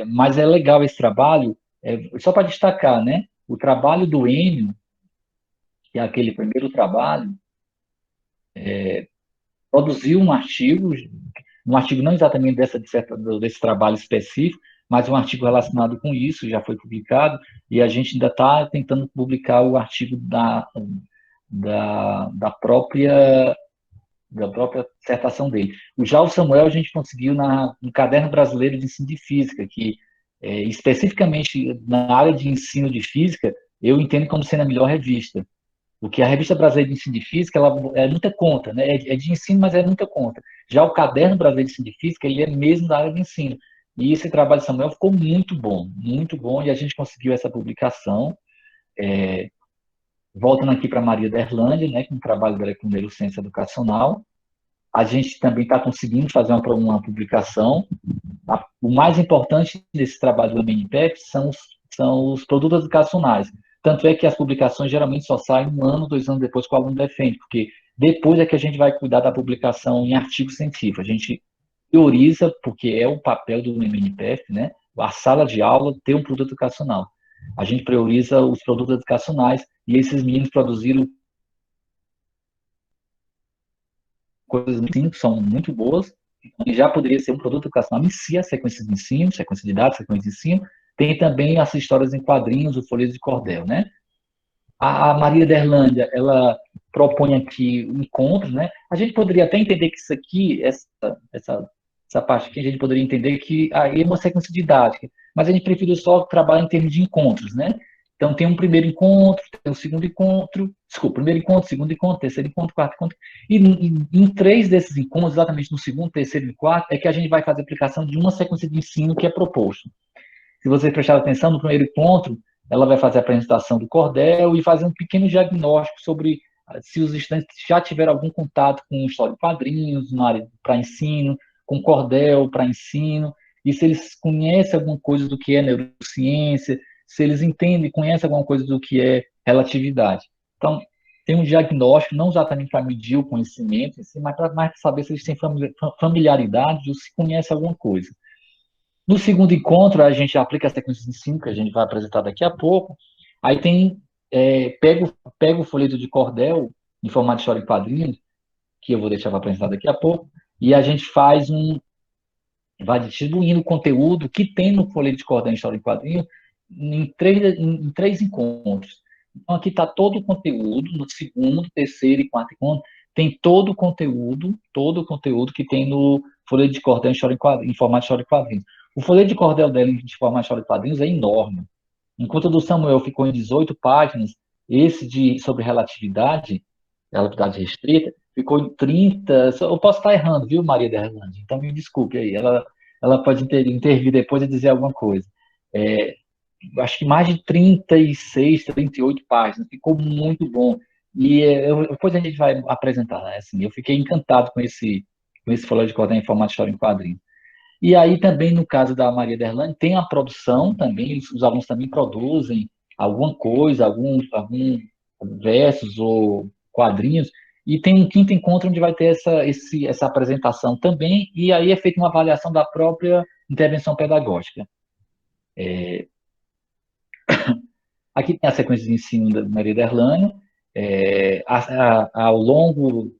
Mas é legal esse trabalho, só para destacar, né, o trabalho do Enio, que é aquele primeiro trabalho, produziu um artigo não exatamente desse trabalho específico, mas um artigo relacionado com isso, já foi publicado, e a gente ainda está tentando publicar o artigo da própria dissertação dele. Já o Samuel a gente conseguiu no Caderno Brasileiro de Ensino de Física, que especificamente na área de ensino de física, eu entendo como sendo a melhor revista. Porque a Revista Brasileira de Ensino de Física, ela é muita conta, né? É de ensino, mas é muita conta. Já o Caderno Brasileiro de Ensino de Física, ele é mesmo da área de ensino. E esse trabalho de Samuel ficou muito bom, e a gente conseguiu essa publicação. Voltando aqui para Maria da Erlândia, né, com o trabalho dela com neurociência educacional, a gente também está conseguindo fazer uma publicação. O mais importante desse trabalho do MNPEP são os produtos educacionais. Tanto é que as publicações geralmente só saem 1 ano, 2 anos depois que o aluno defende, porque depois é que a gente vai cuidar da publicação em artigo científico. A gente prioriza, porque é o papel do MNPEP, né? A sala de aula ter um produto educacional. A gente prioriza os produtos educacionais e esses meninos produziram coisas que são muito boas, já poderia ser um produto educacional em si, a sequência de ensino, sequência de dados, sequência de ensino. Tem também as histórias em quadrinhos, o folheto de cordel, né? A Maria da Erlândia, ela propõe aqui encontros, né? A gente poderia até entender que isso aqui, essa parte aqui, a gente poderia entender que aí é uma sequência didática, mas a gente prefere só trabalhar em termos de encontros, né? Então, tem um primeiro encontro, tem um segundo encontro, desculpa, primeiro encontro, segundo encontro, terceiro encontro, quarto encontro, e em 3 desses encontros, exatamente no segundo, terceiro e quarto, é que a gente vai fazer a aplicação de uma sequência de ensino que é proposto. Se você prestar atenção, no primeiro encontro, ela vai fazer a apresentação do cordel e fazer um pequeno diagnóstico sobre se os estudantes já tiveram algum contato com história de quadrinhos na área para ensino, com cordel para ensino, e se eles conhecem alguma coisa do que é neurociência, se eles entendem, conhecem alguma coisa do que é relatividade. Então, tem um diagnóstico, não exatamente para medir o conhecimento, mas para saber se eles têm familiaridade ou se conhecem alguma coisa. No segundo encontro, a gente aplica a sequência de ensino, que a gente vai apresentar daqui a pouco. Aí pega o folheto de cordel, em formato de história em quadrinhos, que eu vou deixar para apresentar daqui a pouco, e a gente vai distribuindo o conteúdo que tem no folheto de cordel em história em quadrinhos em 3 encontros. Então, aqui está todo o conteúdo, no segundo, terceiro e quarto encontro, tem todo o conteúdo que tem no folheto de cordel em formato de história em quadrinhos. O folheto de cordel dela em formato de história em quadrinhos é enorme. Enquanto o do Samuel ficou em 18 páginas, esse sobre relatividade restrita, ficou em 30. Eu posso estar errando, viu, Maria da Erlândia? Então me desculpe aí. Ela pode intervir depois e dizer alguma coisa. Acho que mais de 36, 38 páginas. Ficou muito bom. E depois a gente vai apresentar, né? Assim, eu fiquei encantado com esse folheto de cordel em formato de história em quadrinhos. E aí também, no caso da Maria da Erlândia, tem a produção também, os alunos também produzem alguma coisa, algum versos ou quadrinhos, e tem um quinto encontro onde vai ter essa apresentação também, e aí é feita uma avaliação da própria intervenção pedagógica. Aqui tem a sequência de ensino da Maria da Erlândia, ao longo,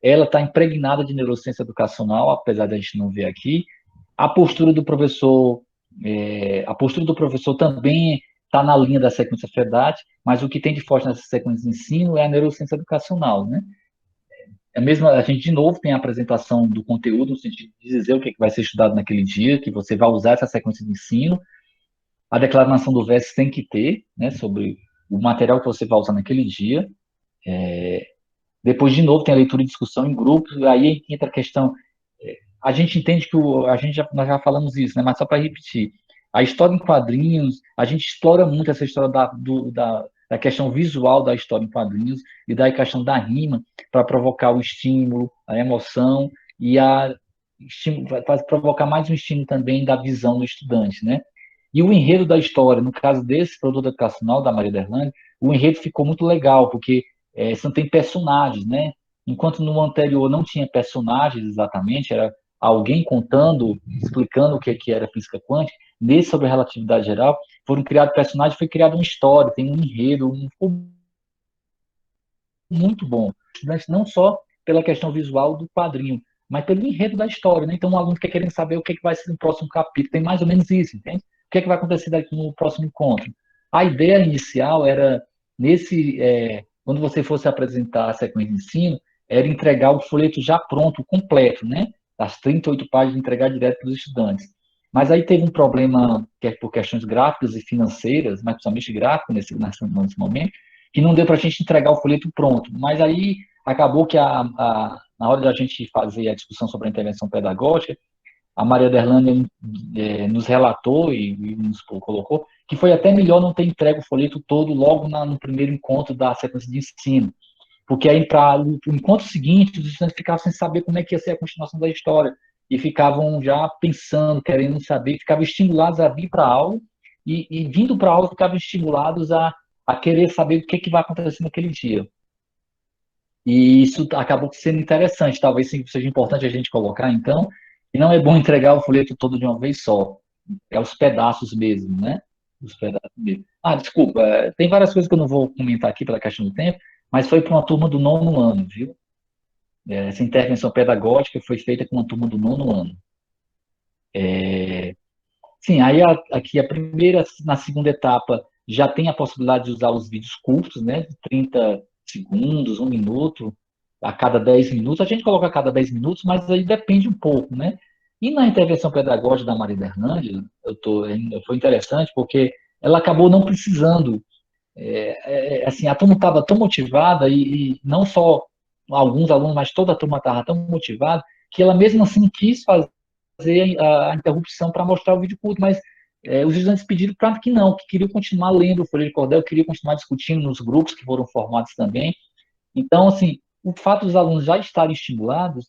ela está impregnada de neurociência educacional, apesar de a gente não ver aqui. A postura do professor também está na linha da sequência FEDAT, mas o que tem de forte nessa sequência de ensino é a neurociência educacional, né? A gente, de novo, tem a apresentação do conteúdo, no sentido de dizer o que vai ser estudado naquele dia, que você vai usar essa sequência de ensino. A declaração do VES tem que ter, né, sobre o material que você vai usar naquele dia. Depois, de novo, tem a leitura e discussão em grupos, aí entra a questão. A gente entende que nós já falamos isso, né? Mas só para repetir, a história em quadrinhos, a gente explora muito essa história da questão visual da história em quadrinhos e da questão da rima para provocar o estímulo, a emoção e vai provocar mais um estímulo também da visão do estudante, né? E o enredo da história, no caso desse produto educacional da Maria da Erlândia, o enredo ficou muito legal, porque você não tem personagens, né? enquanto no anterior não tinha personagens exatamente, era alguém contando, explicando o que era física quântica, nesse sobre a relatividade geral, foram criados personagens, foi criada uma história, tem um enredo, muito bom, não só pela questão visual do quadrinho, mas pelo enredo da história, né? Então, um aluno quer querendo saber o que vai ser no próximo capítulo, tem mais ou menos isso, entende? O que vai acontecer daqui no próximo encontro? A ideia inicial era, quando você fosse apresentar a sequência de ensino, era entregar o folheto já pronto, completo, né? As 38 páginas, entregar direto para os estudantes. Mas aí teve um problema, que é por questões gráficas e financeiras, mas principalmente gráfico nesse momento, que não deu para a gente entregar o folheto pronto. Mas aí acabou que na hora da gente fazer a discussão sobre a intervenção pedagógica, a Maria Derlânia nos relatou e nos colocou que foi até melhor não ter entregue o folheto todo logo no primeiro encontro da sequência de ensino, porque aí para o encontro seguinte, os estudantes ficavam sem saber como é que ia ser a continuação da história, e ficavam já pensando, querendo saber, ficavam estimulados a vir para a aula, e vindo para a aula ficavam estimulados a querer saber o que vai acontecer naquele dia. E isso acabou sendo interessante, talvez seja importante a gente colocar, então, que não é bom entregar o folheto todo de uma vez só, é os pedaços mesmo, né? Os pedaços mesmo. Ah, desculpa, tem várias coisas que eu não vou comentar aqui pela questão do tempo, mas foi para uma turma do 9º ano, viu? Essa intervenção pedagógica foi feita com uma turma do 9º ano. Sim, aí aqui na segunda etapa, já tem a possibilidade de usar os vídeos curtos, né? De 30 segundos, 1 minuto, a cada 10 minutos. A gente coloca a cada 10 minutos, mas aí depende um pouco, né? E na intervenção pedagógica da Maria Hernandes, foi interessante porque ela acabou não precisando. Assim, a turma estava tão motivada e não só alguns alunos, mas toda a turma estava tão motivada que ela mesmo assim quis fazer a interrupção para mostrar o vídeo curto, mas os estudantes pediram para que não, que queriam continuar lendo o Folha de Cordel, queriam continuar discutindo nos grupos que foram formados também. Então, assim, o fato dos alunos já estarem estimulados,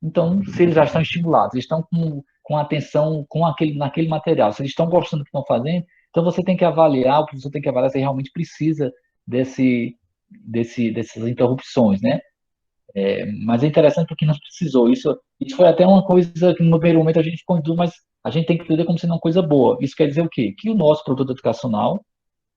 então, se eles já estão estimulados, eles estão com atenção naquele material, se eles estão gostando do que estão fazendo, então você tem que avaliar, o professor tem que avaliar se realmente precisa dessas interrupções, né? Mas é interessante porque não precisou. Isso foi até uma coisa que no primeiro momento a gente ficou em dúvida, mas a gente tem que entender como sendo uma coisa boa. Isso quer dizer o quê? Que o nosso produto educacional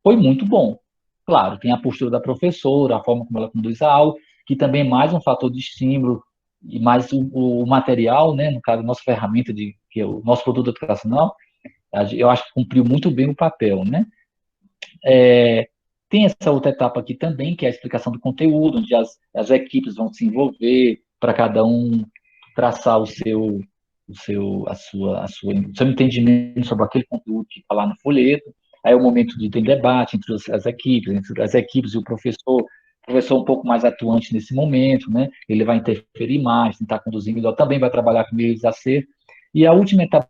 foi muito bom. Claro, tem a postura da professora, a forma como ela conduz a aula, que também é mais um fator de estímulo, e mais o material, né, no caso, a nossa ferramenta, que é o nosso produto educacional, eu acho que cumpriu muito bem o papel, né? É, tem essa outra etapa aqui também, que é a explicação do conteúdo, onde as equipes vão se envolver para cada um traçar o seu entendimento sobre aquele conteúdo que está lá no folheto. Aí é o momento de ter debate entre entre as equipes e o professor um pouco mais atuante nesse momento, né? Ele vai interferir mais, tentar conduzir melhor, também vai trabalhar com meios a ser. E a última etapa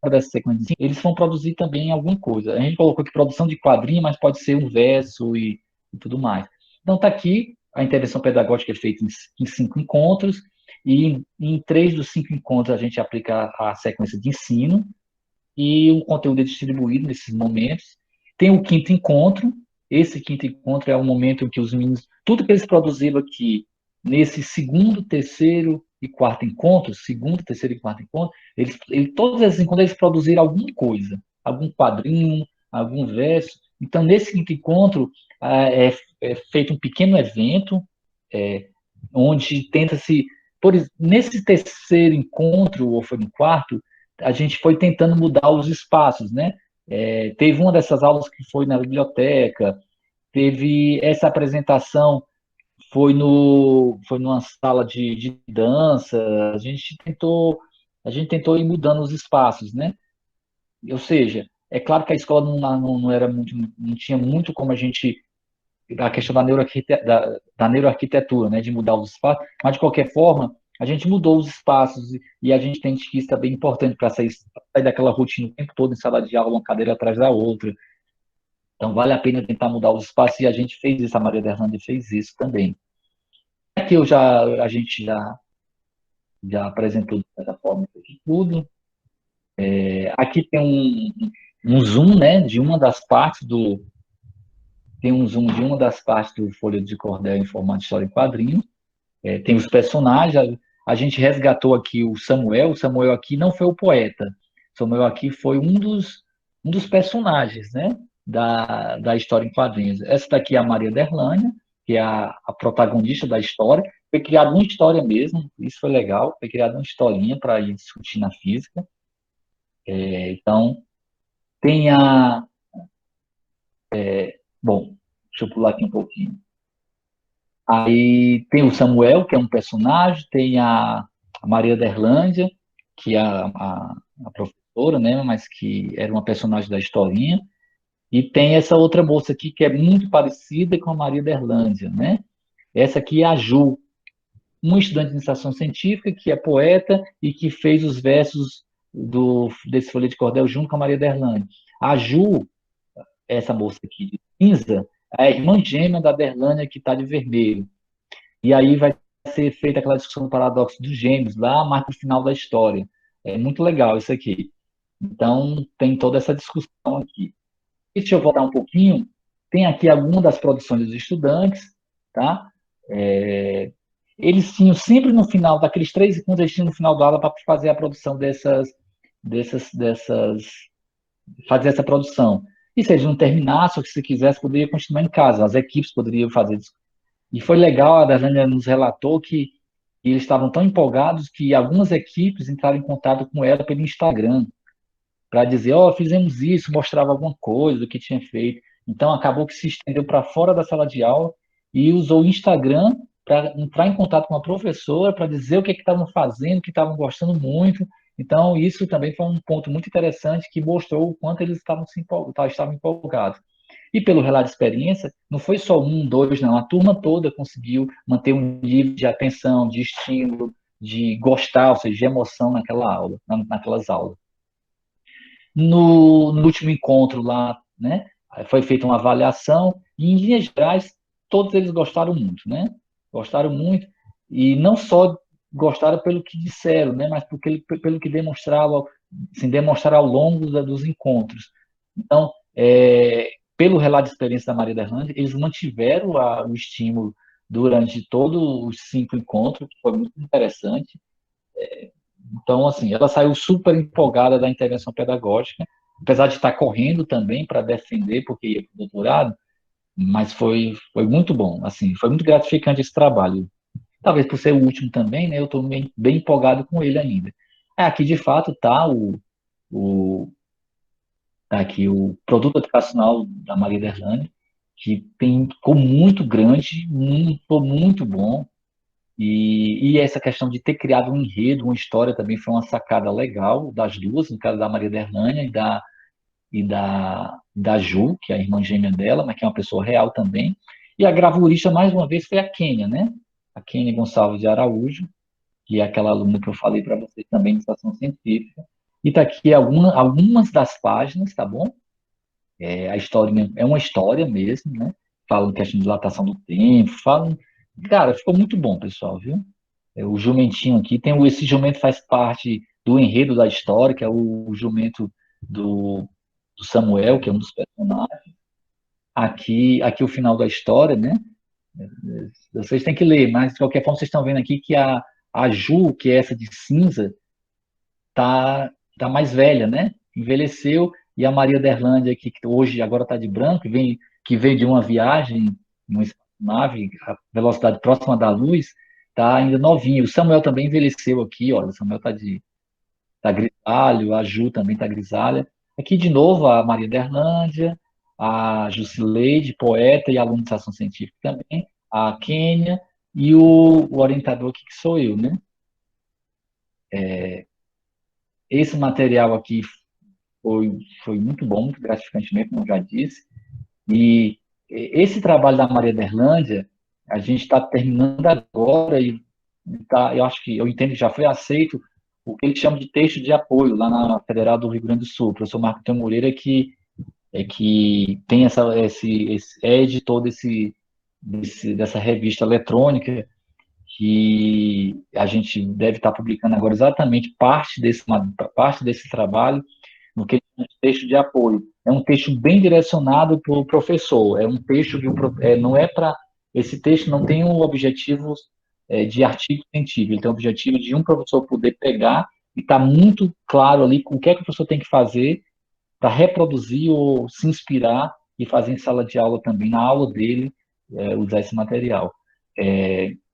dessa sequência, eles vão produzir também alguma coisa. A gente colocou aqui produção de quadrinho, mas pode ser um verso e tudo mais. Então, está aqui, a intervenção pedagógica é feita em 5 encontros, e em 3 dos 5 encontros a gente aplica a sequência de ensino, e o conteúdo é distribuído nesses momentos. Tem o 5º encontro, esse 5º encontro é o momento em que os meninos, tudo que eles produziram aqui, nesse segundo, terceiro e quarto encontro, segundo, terceiro e quarto encontro, todos esses encontros eles produziram alguma coisa, algum quadrinho, algum verso. Então, nesse 5º encontro, é feito um pequeno evento, onde tenta-se, nesse terceiro encontro, ou foi no quarto, a gente foi tentando mudar os espaços, né? Teve uma dessas aulas que foi na biblioteca, teve essa apresentação, foi numa sala de dança, a gente tentou ir mudando os espaços, né? Ou seja, é claro que a escola não era muito, não tinha muito como a questão da neuroarquitetura, né, de mudar os espaços, mas de qualquer forma, a gente mudou os espaços e a gente tem que isso é bem importante para sair daquela rotina o tempo todo em sala de aula, uma cadeira atrás da outra. Então, vale a pena tentar mudar os espaços e a gente fez isso, a Maria Hernandes fez isso também. Aqui a gente já apresentou de certa forma isso aqui tudo. Aqui tem um zoom, né, de uma das partes tem um zoom de uma das partes do folha de cordel em formato de história em quadrinho. tem os personagens, a gente resgatou aqui o Samuel aqui não foi o poeta, Samuel aqui foi um dos personagens, né, da história em quadrinhos. Essa daqui é a Maria Derlânia, que é a protagonista da história, foi criada uma história mesmo, isso foi legal, foi criada uma historinha para ir discutir na física. Então, tem a... Bom, deixa eu pular aqui um pouquinho. Aí tem o Samuel, que é um personagem, tem a Maria da Erlândia, que é a professora, né, mas que era uma personagem da historinha, e tem essa outra moça aqui que é muito parecida com a Maria da Erlândia, né? Essa aqui é a Ju, uma estudante de iniciação científica que é poeta e que fez os versos desse Folha de Cordel junto com a Maria da Erlândia. A Ju, essa moça aqui de cinza, é a irmã gêmea da Derlânia que está de vermelho. E aí vai ser feita aquela discussão do paradoxo dos gêmeos, lá mais para o final da história. É muito legal isso aqui. Então, tem toda essa discussão aqui. E deixa eu voltar um pouquinho. Tem aqui algumas das produções dos estudantes, tá? Eles tinham sempre no final, daqueles 3 encontros, eles tinham no final da aula para fazer a produção dessas, fazer essa produção. E se eles não terminassem, ou se quisesse, poderia continuar em casa. As equipes poderiam fazer isso. E foi legal, a Darlene nos relatou que eles estavam tão empolgados que algumas equipes entraram em contato com ela pelo Instagram para dizer, ó, fizemos isso, mostrava alguma coisa do que tinha feito. Então, acabou que se estendeu para fora da sala de aula e usou o Instagram para entrar em contato com a professora, para dizer o que estavam fazendo, que estavam gostando muito. Então, isso também foi um ponto muito interessante que mostrou o quanto eles estavam empolgados. E pelo relato de experiência, não foi só um, dois, não. A turma toda conseguiu manter um nível de atenção, de estímulo, de gostar, ou seja, de emoção naquela aula, naquelas aulas. No último encontro lá, né, foi feita uma avaliação e, em linhas gerais, todos eles gostaram muito, né? Gostaram muito e não só gostaram pelo que disseram, né, mas pelo que demonstraram, assim, demonstraram ao longo dos encontros. Então, pelo relato de experiência da Maria da Erlândia, eles mantiveram o estímulo durante todos os 5 encontros, que foi muito interessante. Então, assim, ela saiu super empolgada da intervenção pedagógica, apesar de estar correndo também para defender, porque ia para o doutorado, mas foi muito bom, assim, foi muito gratificante esse trabalho. Talvez por ser o último também, né, eu estou bem empolgado com ele ainda. Aqui, de fato, está tá aqui o produto educacional da Maria da Erlândia, que ficou muito grande, ficou muito bom, e essa questão de ter criado um enredo, uma história também foi uma sacada legal das duas, no caso da Maria da Erlânia e da Ju, que é a irmã gêmea dela, mas que é uma pessoa real também. E a gravurista, mais uma vez, foi a Kênia, né? A Kênia Gonçalves de Araújo, que é aquela aluna que eu falei para vocês também de estação científica. E está aqui algumas das páginas, tá bom? A história é uma história mesmo, né? Falam questão de dilatação do tempo, falam. Cara, ficou muito bom, pessoal, viu? O jumentinho aqui, esse jumento faz parte do enredo da história, que é o jumento do Samuel, que é um dos personagens. Aqui o final da história, né? Vocês têm que ler, mas de qualquer forma vocês estão vendo aqui que a Ju, que é essa de cinza, tá mais velha, né? Envelheceu, e a Maria da Erlândia, que hoje agora está de branco, que veio de uma viagem, uma nave, a velocidade próxima da luz, tá ainda novinho. O Samuel também envelheceu aqui, olha, o Samuel tá grisalho, a Ju também tá grisalha. Aqui de novo a Maria da Erlândia, a Jusileide, poeta e aluna de iniciação científica também, a Kênia e o orientador aqui que sou eu, né? Esse material aqui foi muito bom, muito gratificante mesmo, como eu já disse. E esse trabalho da Maria da Erlândia, a gente está terminando agora e eu acho que, eu entendo que já foi aceito o que eles chamam de texto de apoio lá na Federal do Rio Grande do Sul. O professor Marco Antônio Moreira que tem é editor dessa revista eletrônica que a gente deve estar publicando agora exatamente parte desse trabalho no que é um texto de apoio. É um texto bem direcionado para o professor. É um texto que não é para... Esse texto não tem o objetivo de artigo científico. Ele tem o objetivo de um professor poder pegar e está muito claro ali o que é que o professor tem que fazer para reproduzir ou se inspirar e fazer em sala de aula também, na aula dele, usar esse material.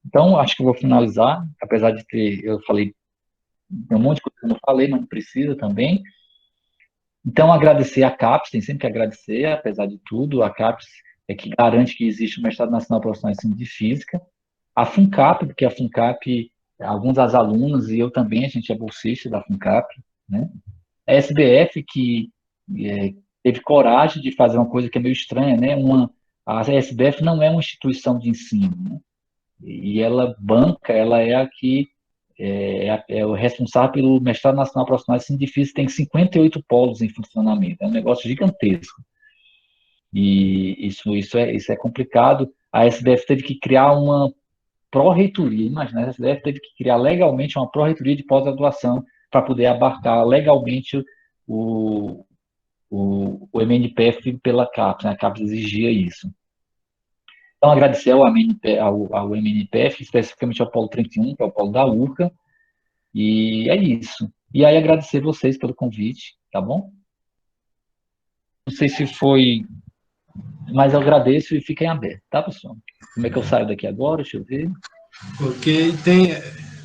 Então, acho que eu vou finalizar, apesar de ter, eu falei, tem um monte de coisa que eu não falei, mas não precisa também. Então, agradecer a CAPES, tem sempre que agradecer, apesar de tudo, a CAPES é que garante que existe o Mestrado Nacional Profissional em Ensino de Física, a FUNCAP, porque a FUNCAP, alguns das alunas, e eu também, a gente é bolsista da FUNCAP, né? A SBF, que teve coragem de fazer uma coisa que é meio estranha, né? A SBF não é uma instituição de ensino, né? E ela banca, ela é a que é o responsável pelo Mestrado Nacional Profissional de Ensino de Física, tem 58 polos em funcionamento, é um negócio gigantesco. E isso é complicado. A SBF teve que criar uma pró-reitoria, imagina, a SBF teve que criar legalmente uma pró-reitoria de pós-graduação para poder abarcar legalmente o MNPF pela CAPES, né? A CAPES exigia isso. Então, agradecer ao MNPF, especificamente ao Polo 31, que é o polo da URCA, e é isso. E aí, agradecer vocês pelo convite, tá bom? Não sei se foi, mas eu agradeço e fiquem abertos, tá, pessoal? Como é que eu saio daqui agora? Deixa eu ver. Porque tem.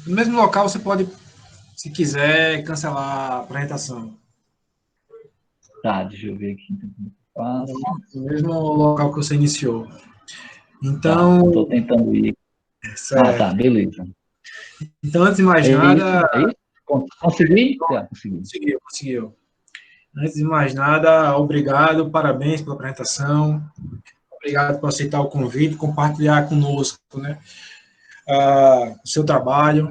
No mesmo local você pode, se quiser, cancelar a apresentação. Tá, deixa eu ver aqui. No mesmo local que você iniciou. Tá, eu Então, tô tentando ir. Ah, tá, certo. beleza. Então, antes de mais É isso? nada. É isso? Consegui? Tá, consegui. Conseguiu. Antes de mais nada, obrigado, parabéns pela apresentação. Obrigado por aceitar o convite, compartilhar conosco, né, o seu trabalho,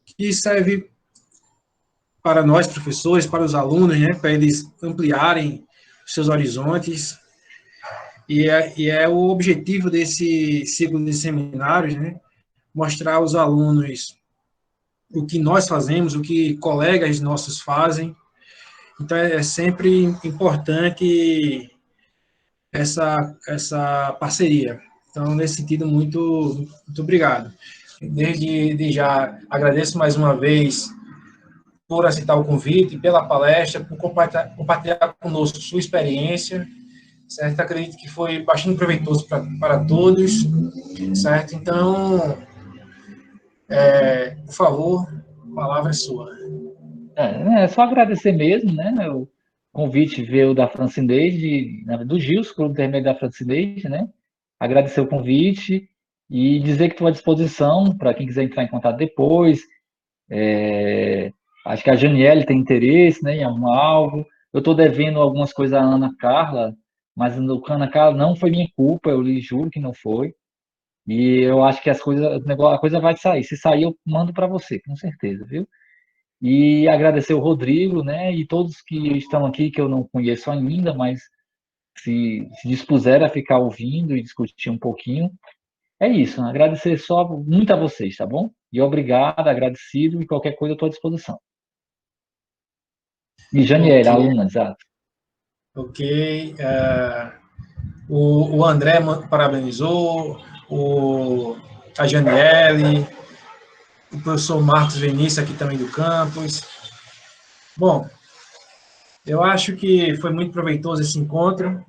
que serve para nós, professores, para os alunos, né, para eles ampliarem os seus horizontes. E é o objetivo desse ciclo de seminários, né, mostrar aos alunos o que nós fazemos, o que colegas nossos fazem. Então, é sempre importante essa parceria. Então, nesse sentido, muito obrigado. Desde já agradeço mais uma vez por aceitar o convite, pela palestra, por compartilhar conosco sua experiência, certo? Acredito que foi bastante proveitoso para todos, certo? Então, por favor, a palavra é sua. É só agradecer mesmo, né? O convite veio da Francineide, do Gilson, por intermédio da Francineide, né? Agradecer o convite e dizer que estou à disposição para quem quiser entrar em contato depois. Acho que a Janiele tem interesse, né, em algo. Eu estou devendo algumas coisas à Ana Carla, mas no Ana Carla não foi minha culpa, eu lhe juro que não foi. E eu acho que a coisa vai sair. Se sair, eu mando para você, com certeza, viu? E agradecer o Rodrigo, né, e todos que estão aqui, que eu não conheço ainda, mas se dispuseram a ficar ouvindo e discutir um pouquinho. É isso, né? Agradecer só muito a vocês, tá bom? E obrigado, agradecido, e qualquer coisa eu estou à disposição. E Janiela, Ok, aluna, exato. ok. O André parabenizou, a Janiele, o professor Marcos Vinícius aqui também do campus. Bom, eu acho que foi muito proveitoso esse encontro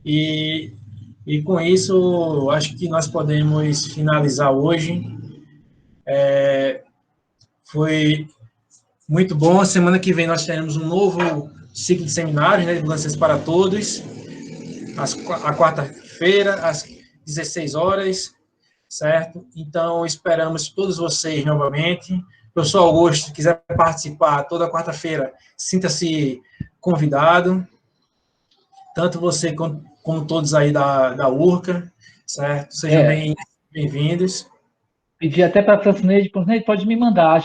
e, e com isso acho que nós podemos finalizar hoje. Foi muito bom. Semana que vem nós teremos um novo ciclo de seminários, né, de Lances para Todos, a quarta-feira, às 16 horas, certo? Então, esperamos todos vocês novamente. Professor Augusto, se quiser participar toda quarta-feira, sinta-se convidado, tanto você como todos aí da URCA, certo? Sejam bem-vindos. Pedi até para a Francineide, pode me mandar. A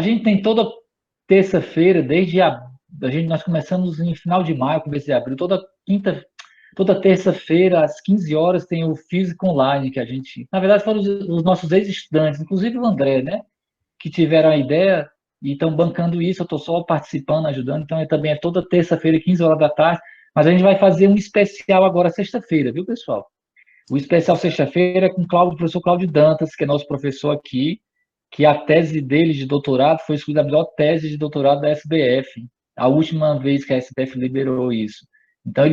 gente tem toda terça-feira, nós começamos em final de maio, começo de abril, toda terça-feira, às 15 horas, tem o Física Online, que a gente, na verdade, foram os nossos ex-estudantes, inclusive o André, né, que tiveram a ideia e estão bancando isso, eu estou só participando, ajudando, então também é toda terça-feira, 15 horas da tarde, mas a gente vai fazer um especial agora, sexta-feira, viu, pessoal? O especial sexta-feira é com o professor Cláudio Dantas, que é nosso professor aqui, que a tese dele de doutorado foi escolhida a melhor tese de doutorado da SBF, a última vez que a SBF liberou isso. Então a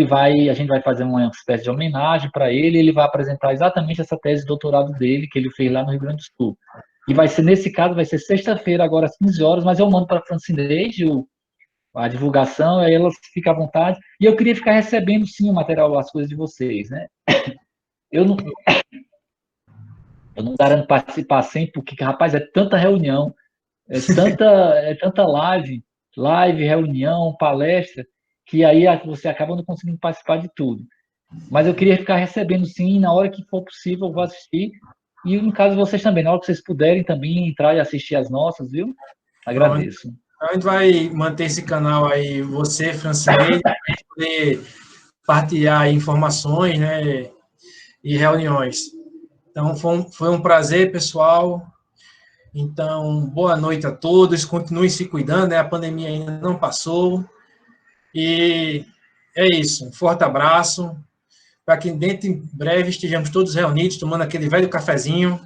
gente vai fazer uma espécie de homenagem para ele, e ele vai apresentar exatamente essa tese de doutorado dele, que ele fez lá no Rio Grande do Sul. E vai ser, nesse caso, vai ser sexta-feira, agora às 15 horas, mas eu mando para a Francineide a divulgação, aí elas ficam à vontade. E eu queria ficar recebendo, sim, o material, as coisas de vocês, né? Eu não, eu não garanto participar sempre, porque, rapaz, é tanta reunião, é tanta live, reunião, palestra, que aí você acaba não conseguindo participar de tudo. Mas eu queria ficar recebendo, sim, na hora que for possível, eu vou assistir. E no caso vocês também, na hora que vocês puderem também entrar e assistir as nossas, viu? Pronto. Agradeço. A gente vai manter esse canal aí, você, Francinei, para a gente poder partilhar informações, né, e reuniões. Então, foi um prazer, pessoal. Então, boa noite a todos. Continuem se cuidando, né? A pandemia ainda não passou. E é isso. Um forte abraço. Para que dentro em breve estejamos todos reunidos, tomando aquele velho cafezinho.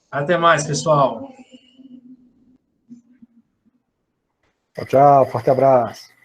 Até mais, pessoal. Tchau, tchau. Forte abraço.